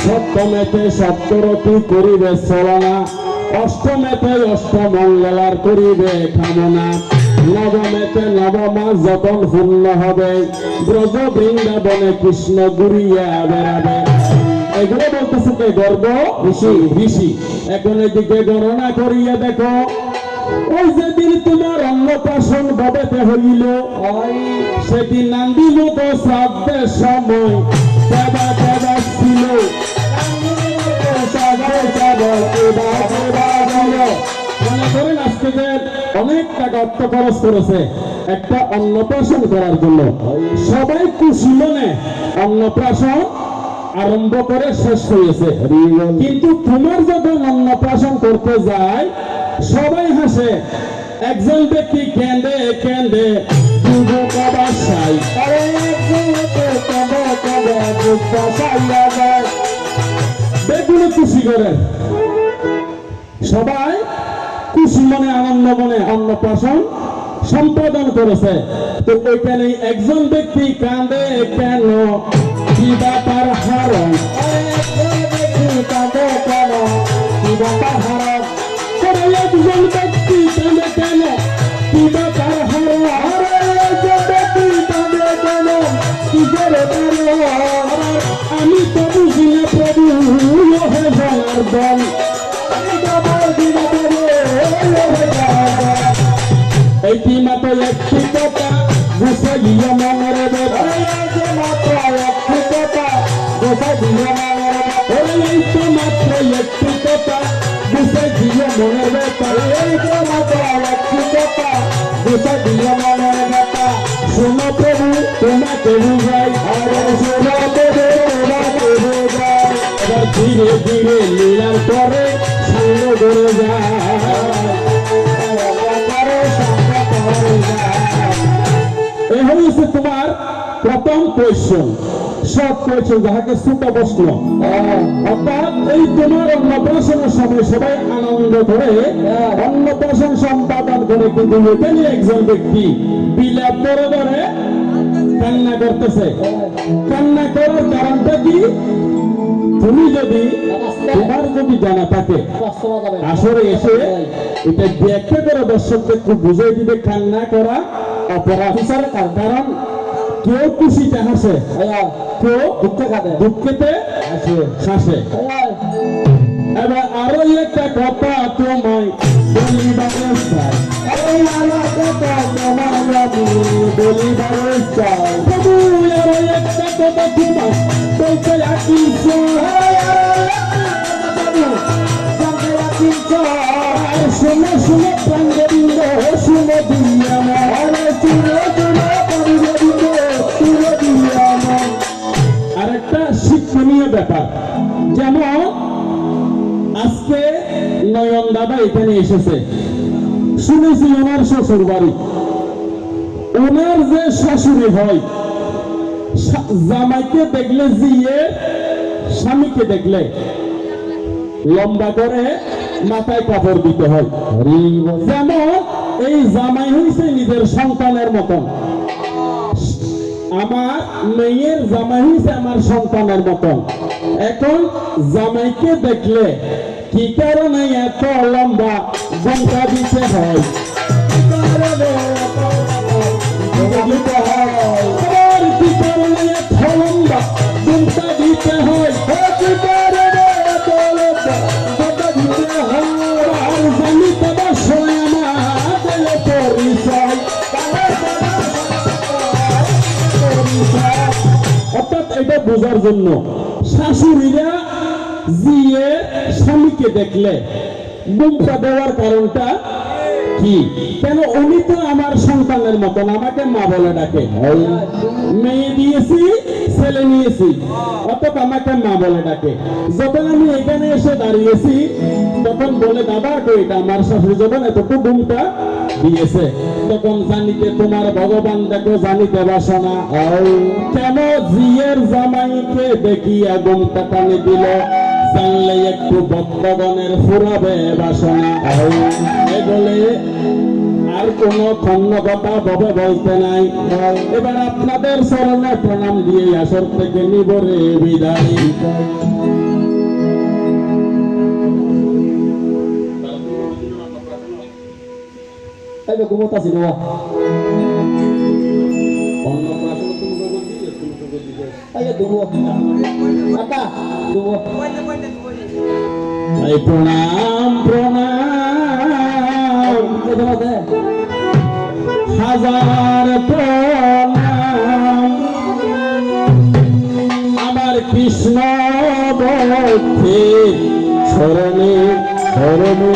সপ্তমেতে সপ্তরতি করিবে চলনা, অষ্টমেতে অষ্টমঙ্গলার করিবে কামনা, নবমেতে নবমাস যখন পূর্ণ হবে, ব্রজ বৃন্দাবনে কৃষ্ণ ঘুরিয়া বেড়াবে। এগুলো বলতেছে কে? গর্গ ঋষি। এখন এদিকে গণনা করিয়া দেখো, ওই যেদিন তোমার অন্নপ্রাশন বাবেতে হইল, সেদিন নান্দিমুখ শ্রাদ্ধের সময় দেবা দেবা ছিল, মনে করেন আজকে যে অনেক টাকা অর্থ খরচ করেছে একটা অন্নপ্রাশন করার জন্য, সবাই খুশি মনে অন্নপ্রাশন আরম্ভ করে শেষ হয়েছে। কিন্তু তোমার যখন অন্নপ্রাশন করতে যায় সবাই হাসে, একজন ব্যক্তি কেঁদে কেঁদে বাসায়, বেগুলো খুশি করে সবাই খুশি মনে আনন্দ মনে অন্নপ্রাশন সম্পাদন করেছে। তো ওইখানে একজন ব্যক্তি কাঁদে কেন, কি ব্যাপার হারণ, কাঁদে কেন, কি ব্যাপার হারণ, একজন ব্যক্তি কাঁদে কেন, কি ব্যাপার হারণ, আমি তো বুঝি না প্রভু হে জনার্দন, এইটি মাত্র একটি কথা গুছা গিয়ে মনের মাত্র একটি কথা গুছা গিয়ে মনের, এইতো মাত্র একটি কথা গুছা গিয়ে মনের ব্যাপার, এইতো মাত্র একটি কথা গুছা গিয়ে মনের ব্যাপার। শোনো প্রভু তোমাকে বুঝাই, শোনো প্রভু তোমাকে বুঝাই, এবার ধীরে ধীরে লীলার পরে সঙ্গ গড়ে যায়। এই হয়েছে তোমার প্রথম কোয়েশ্চন, শর্ট কোয়েশ্চন, যাহাকে ছোট প্রশ্ন। অর্থাৎ এই তোমার অন্নপ্রাশনের সময় সবাই আনন্দ করে অন্নপ্রাশন সম্পাদন করে, কিন্তু এখানে একজন ব্যক্তি বিলাপ করে ধরে কান্না করতেছে। কান্না করার কারণটা কি? তুমি যদি তোমার যদি জানা থাকে আসরে এসে এটা ব্যাখ্যা করে দর্শককে খুব বুঝাই দিবে কান্না করা অপরাধ। কারণ কেউ খুশিতে হাসে, কেউ দুঃখেতে হাসে। এবার আরো একটা কথা তোমায় বলিবারে চাই, বলিবারে চাই প্রভু, আরো একটা কথা তোমায় বলতে আসিস, শুনে শুনে প্রাঙ্গবিন্দ শুনে দিয়া আরেকটা শিক্ষণীয় ব্যাপার। যেমন আজকে নয়ন দাদা এখানে এসেছে, শুনেছি ওনার শ্বশুর বাড়ি, ওনার যে শাশুড়ি হয় জামাইকে দেখলে জিয়ে স্বামীকে দেখলে লম্বা করে মাথায় কাপড় দিতে হয়। যেমন এই জামাই হয়েছে নিজের সন্তানের মতন, আমার মেয়ের জামাই হয়েছে আমার সন্তানের মতন। এখন জামাইকে দেখলে কি কারণে এত লম্বা ঘন্টা দিতে হয়, কি কারণে এত লম্বা ঘন্টা দিতে হয়, অর্থাৎ এটা বোঝার জন্য শাশুড়িরা জিয়ে স্বামীকে দেখলে বুমটা দেওয়ার কারণটা কি? কেন? উনি তো আমার সন্তানের মতন, আমাকে মা বলে ডাকে, মেয়ে দিয়েছি ছেলে নিয়েছি, অর্থাৎ আমাকে মা বলে ডাকে। যখন আমি এখানে এসে দাঁড়িয়েছি তখন বলে দাদা এটা আমার শাশুড়ি যখন এতটুকু বুমটা দিয়েছে, তখন জানিতে তোমার ভগবান দেখো জানিতে বাসনা, কেন জিয়ের জামাইকে দেখিয়া বুমটা টানে দিল, জানলে একটু ভক্তগণের ফুরাবে বাসনা। এই বলে আর কোন খন্ন কথা ভবে বলতে নাই। এবার আপনাদের চরণে প্রণাম দিয়ে আসর থেকে নিবরে বিদায়। ঘুমোতা ছিল প্রণাম প্রণাম হাজার প্রণাম আমার কৃষ্ণ ভক্তি শরণে শরণে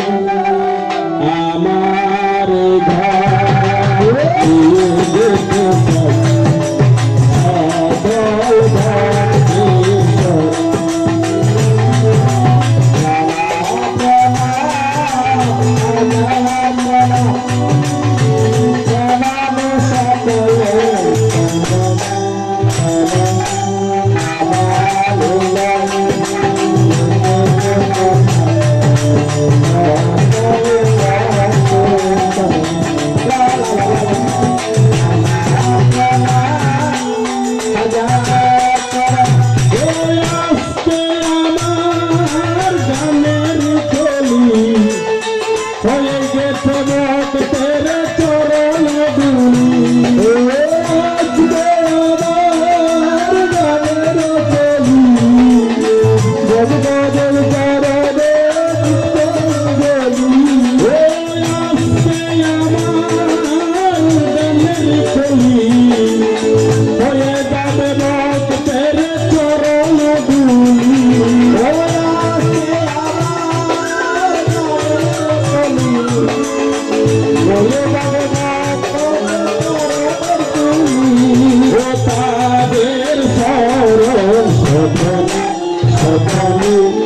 বলে ভগবান ও তাদের স্মরণ শোধনে শোধনে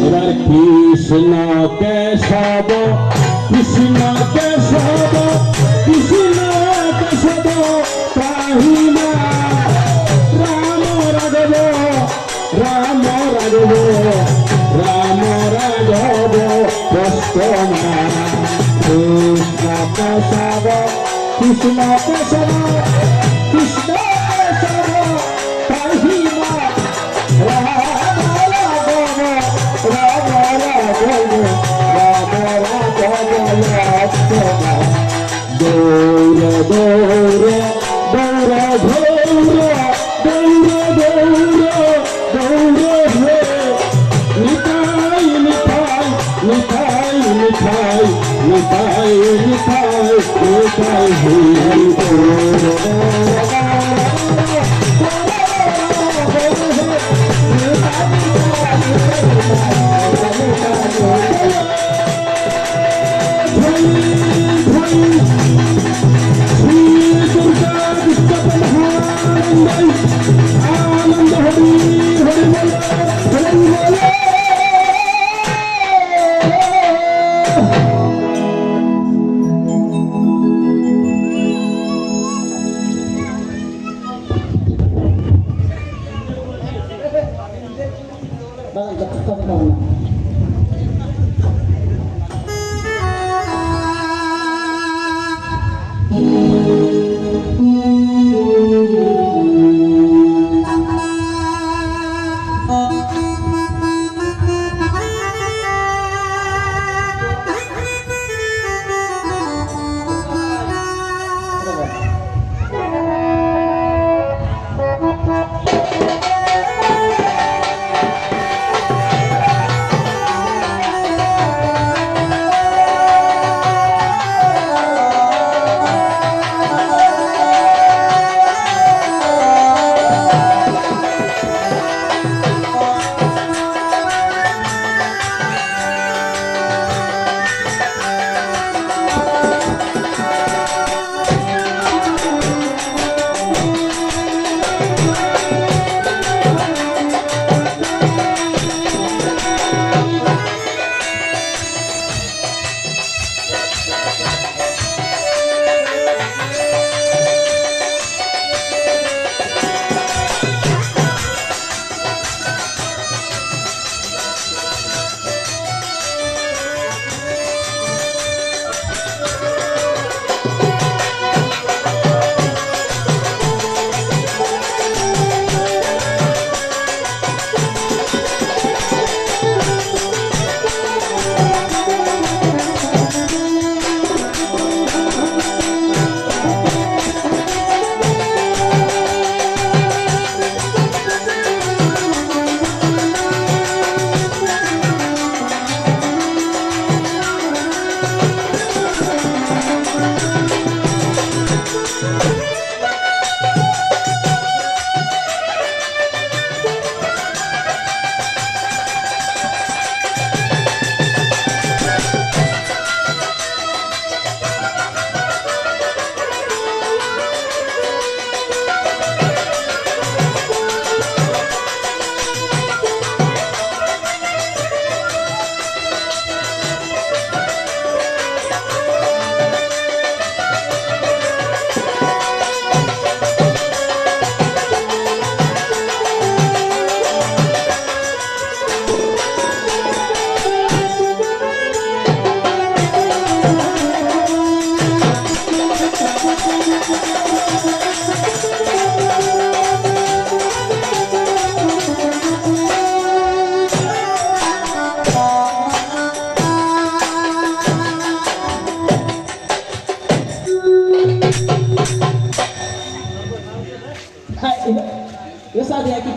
এবার কৃষ্ণ কেশব কৃষ্ণ কেশব কৃষ্ণ কেশব কাহিনা রাম রাঘব রাম রাঘব রাম রাঘব কষ্টমা কৃষ্ণ কেশব কৃষ্ণ কেশব কৃষ্ণ কেশব কাহিনা রাম রাঘব রাম রাঘব রাম রাঘব লক্ষ্মণ দৌড় দৌড় দৌড় দৌড় দৌড় দৌড় দৌড় হে নিতাই নিতাই নিতাই নিতাই নিতাই নিতাই নিতাই হে आनंद हरि हरि बोल हरि बोल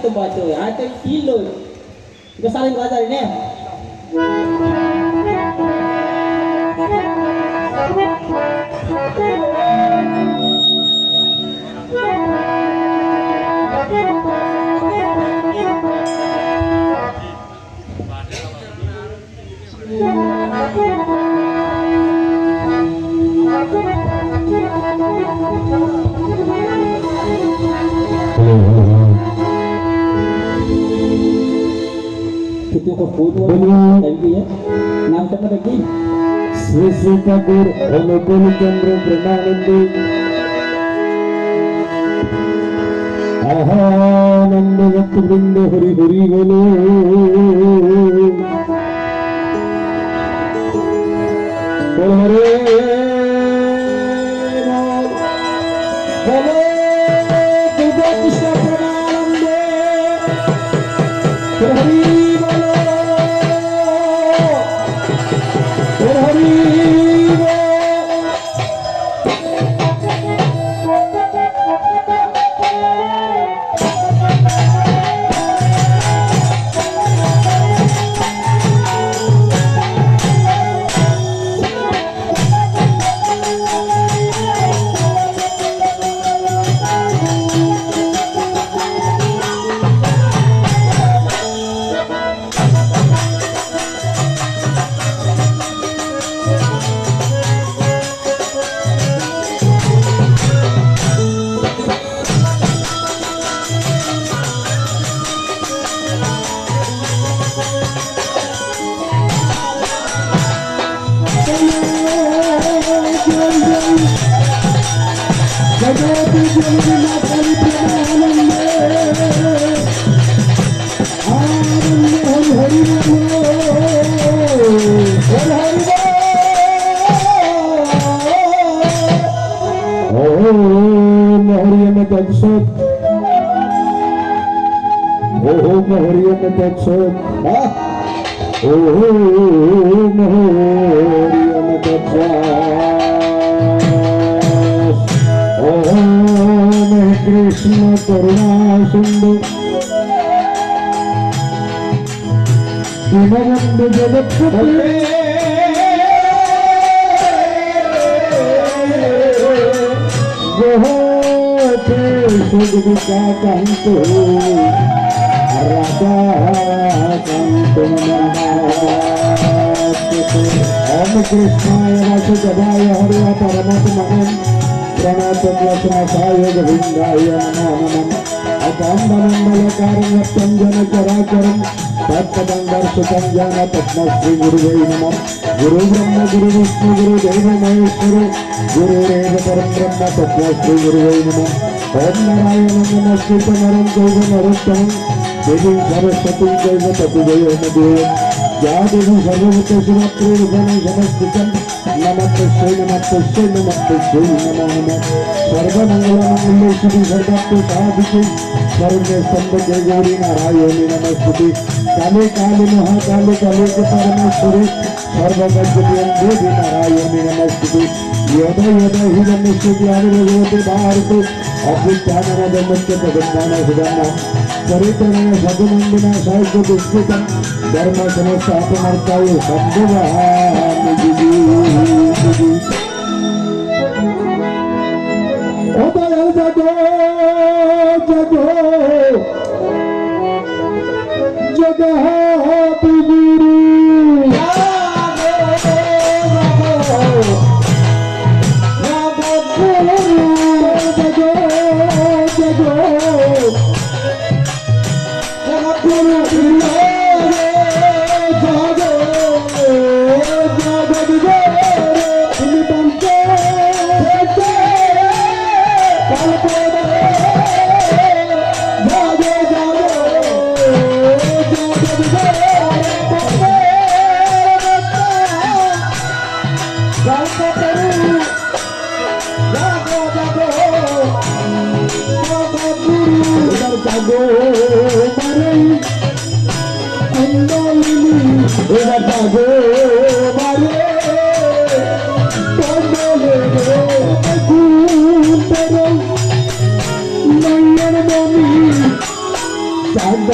to ba to? Ay to kilo. Basahin ko dali ne. Kita ko food ya. Naam sama lagi. Shri Shri Thakur অনুকূল চন্দ্র প্রেমানন্দী আহানন্দ ভক্তবৃন্দ হরি হরি বলো হরে বলো দুর্গা কৃষ্ণ প্রেমানন্দে হরি বলো হরি कृष्ण करुणा सिंधु दीनबंधु जगत्पते गोते सुगविका कांतो राधा कांतो ओम कृष्णाय वासुदेवाय हरे परमात्मने प्रणतक्लसनाय गोविंदाय नमो नमः अकांडमंडलकारण्यं जनचराचरं तत्पदंदर्शितं जन पद्मश्री गुरुवे नमः गुरु ब्रह्म गुरु विष्णु गुरु देव महेश्वर गुरुरेव परम ब्रह्म पद्मश्री गुरुवे नमः ओम नारायणं नमस्कृत्य नरं चैव नरोत्तमं देवीं सरस्वतीं चैव तस्मै नमः या देवी सर्वभूतेषु मातृरूपेण समस्थितं नमस्तस्यै नमस्तस्यै नमस्तस्यै नमो नमः सर्वमंगलमंगले शिवे सर्वार्थे साधिके शरण्ये त्र्यंबके गौरी नारायणी नमस्तुते काले काले महाकाले कलियुगे परमेश्वरी सर्वभद्रं देवी नारायणी नमस्तुते यदा यदा हिरण्यश्रुति आविर्भवति भारते अभ्युत्थानमदमस्य जगन्नाथदानं चरित्रं सगुणंदिना साहित्य दुष्कृतं धर्म संस्थापनार्थाय संभवामि ओ दयाल जगो जगो जगहापि गुरु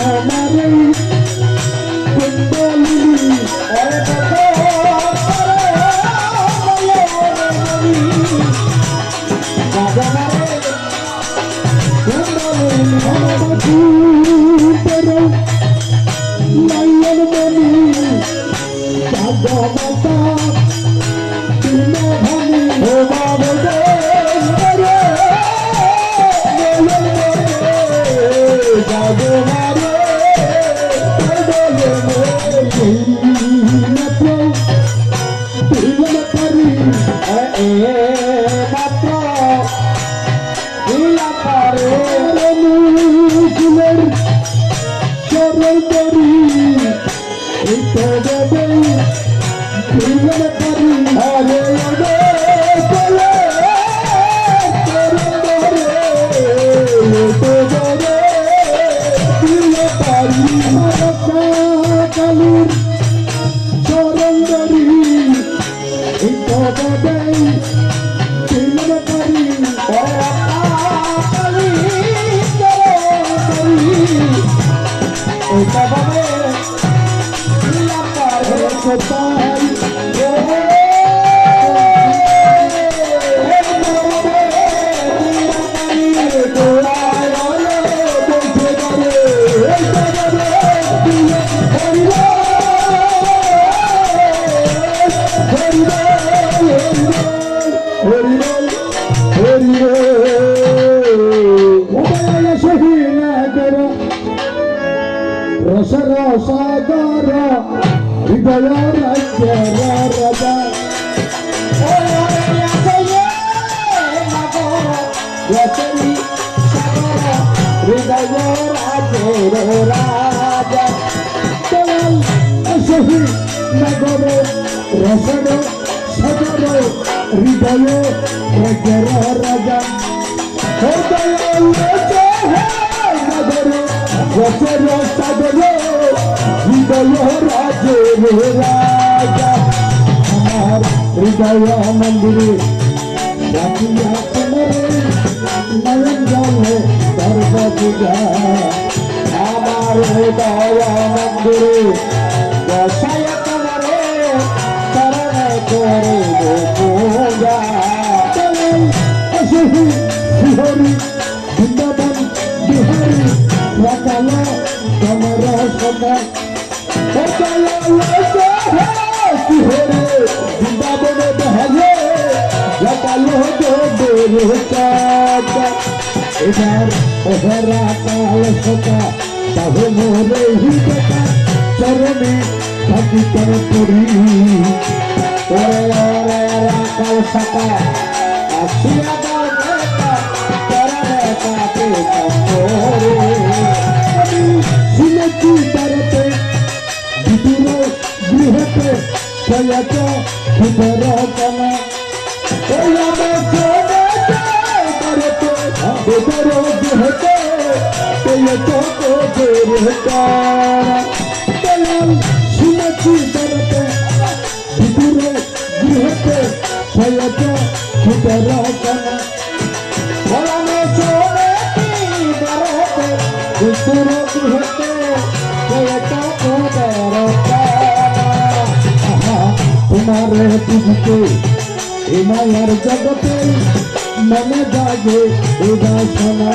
তোমারে কুণ্ডলিনী আরে নয়ন মনি জাগবতা তুমি ধনি ও বাবা রে নয়ন মনি জাগমারে মাত্র দিল করি মাত্র দিল করে মুখের চরণ করি এই তো দেবে দিল করি আরে আরে চলে চরণ করে এই তো দেবে দিল করি কালুর চরণ করি এই তো দেবে দিল করি কালী চরণ করি এই তো দেবে দিল করে কোথায় রসাগর হৃদয় রাজ্য রাজা হৃদয় রাজের রাজা সহি নগর রসর সদর হৃদয় রাজ্যের রাজা নগর রসর সদর হৃদয় রাজের রাজা আমার হৃদয় মন্দিরে রাখিয়া তোমারে নয়ন জলে সর্ব পূজা আমার হৃদয় মন্দিরে বসায় তোমারে চরণ করিব পূজা অসহি বিহরি বৃন্দাবন বিহারি রাখাল তোমার সদা বিহরে বৃন্দাবন বহালে রাখাল এবার ওহরা কাল সকা তাহলে মোরে হিকা চরণে থাকি তর করি ওরে ওরে রাখাল সকা আসিয়া দাও নেতা চরণে কাকে করে শুনেছি তারতে ভিতর গৃহতে সয়াচ ভিতর কনা ওই আমার চলে ভিতর গৃহতে সয়াচ শুনেছি তারতে ভিতর গৃহতে সয়াচ ভিতর কনা বলানো চলে ভিতর গৃহতে তোমার পুজতে এ মায়ার জগতে মনে জাগে এ বাসনা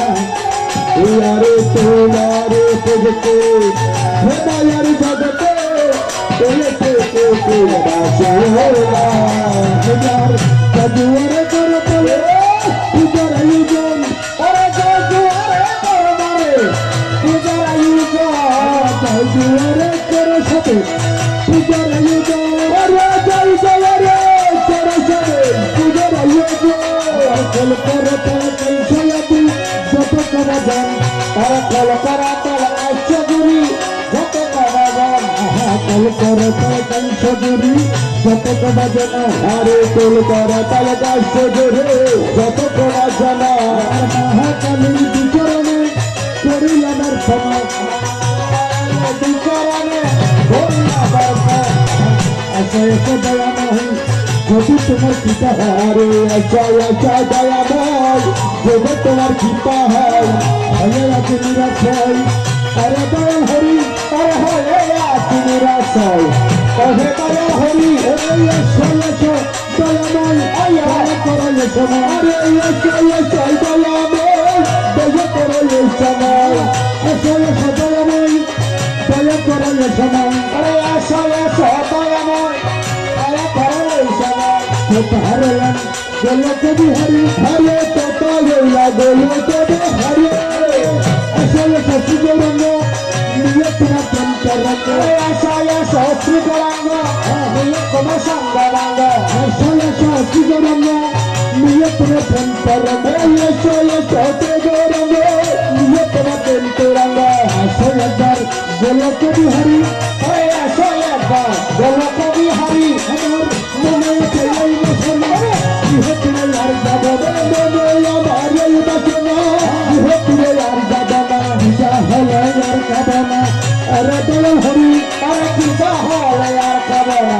আরে তোমারে পুজতে হে মায়ার জগতে বাসনা দুয়ারে করে তোলে পূজার আয়োজন পূজার আয়োজন দুয়ারে করে সাথে পূজার আয়োজন পূজার আয়োজন কল করে কলসয়াদি যত করা যান তারা কল করা তল আশ্বগুরি যত করা যান কল করে কলসগুরি যত করা যান আরে কল করা তল আশ্বগুরি যত করা যান মহাকালীর বিচরণে করিলাম সময় বিচরণে করিলাম এসে দয়া নহি যদি তোমার কৃপা হয় দয়াময় যদি তোমার কৃপা হয় ভয়ে আছে নিরাশয় আরে দয়াল হরি আরে হরে আসির আশয় ওহে দয়াল হরি এই এসো এসো দয়াময় দয়া করো এসো আরে এসো এসো দয়াময় দয়া করো এসো এসো এসো দয়াময় দয়া করো এসো আরে এসো এসো দয়াময় দয়া করো এসো হারলাম গেলো কবি হরি হরে তোতা গেলা গেলো কবি হরি এসো এসো সুগরঙ্গ নিয়ে তোমার প্রেম করঙ্গ এসো এসো সুগরঙ্গ নিয়ে তোমার সঙ্গরঙ্গ এসো এসো সুগরঙ্গ নিয়ে তোমার প্রেম করঙ্গ এসো এসো সুগরঙ্গ নিয়ে তোমার প্রেম করঙ্গ এসো একবার গেলো কবি হরি এসো একবার গেলো কবি হরি আমার মনে চাই না শোনা ইহতুরে আর যাবো না মনে আমার এই বাসনা ইহতুরে আর যাবো না যা হলে আর খাবো না আরে দয়াল হরি আরে কৃপা হলে আর খাবো না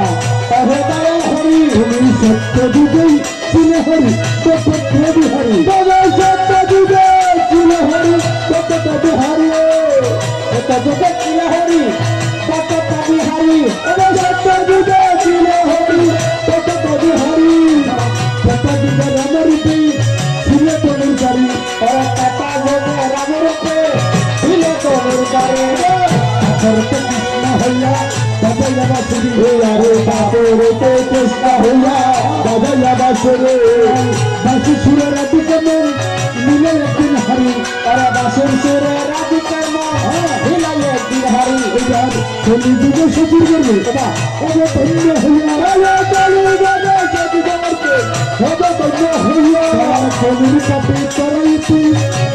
আরে দয়াল হরি তুমি সত্য যুগে চিনে হরি কত কবি হরি তবে সত্য যুগে চিনে হরি কত কবি হরি কত যুগে চিনে হরি কত কবি হরি আরে সত্য যুগে চিনে হরি কত কবি হরি কত যুগে রামরূপে ছিলে তোর গাড়ি আর কত যুগে রামরূপে ছিলে তোর গাড়ি করতে কৃষ্ণ হইয়া বাবা যাবা শুনি হইয়া রে বাপরে কৃষ্ণ হইয়া বাবা যাবা শুনি বাসি সুরে রাতি কেমন মিলে একদিন হারি আর বাসের সুরে রাতি কেমন মিলে একদিন হারি এবার তুমি যুগে সচির করবে বাবা ওগো তন্য হইয়া আলো তালি বাবা সচির করবে ওগো তন্য হইয়া কলির কাপে তরাইতে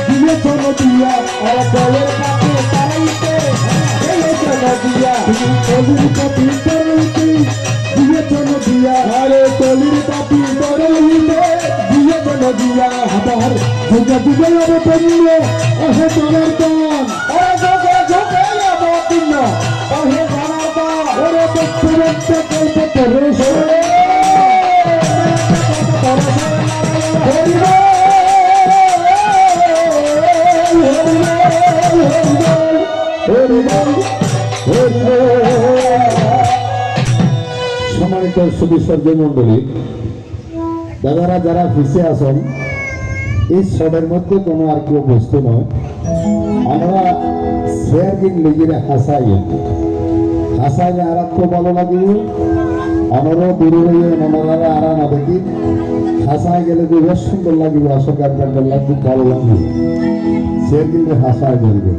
দিলে চলো দিয়া আর দলের কাপে তরাইতে দিয়া কলির কাপি তরাইতে দিয়ে চলো দিয়া আরে কলির কাপি তরাইতে দিয়ে চলো দিয়া আবার যুগে যুগে অবতীর্ণ ওহে জনার্দন ওরে যুগে যুগে অবতীর্ণ ওহে জনার্দন ওরে ভক্তভক্ত কল্প পরশ সম্মানিত সুবিসর্গ মন্ডলী দাদারা যারা ফিসে আসেন এই সবের মধ্যে কোনো আর কেউ বস্তু নয় আমরা শেয়ার দিন নিজেরা হাসাইলে আর তো ভালো লাগে আমারও দূরে হয়ে মনারা আর না দেখি হাসায় গেলে যে বেশ সুন্দর লাগবে অশোক আর লাগবে খুব ভালো লাগবে সে কিন্তু হাসায় বলবে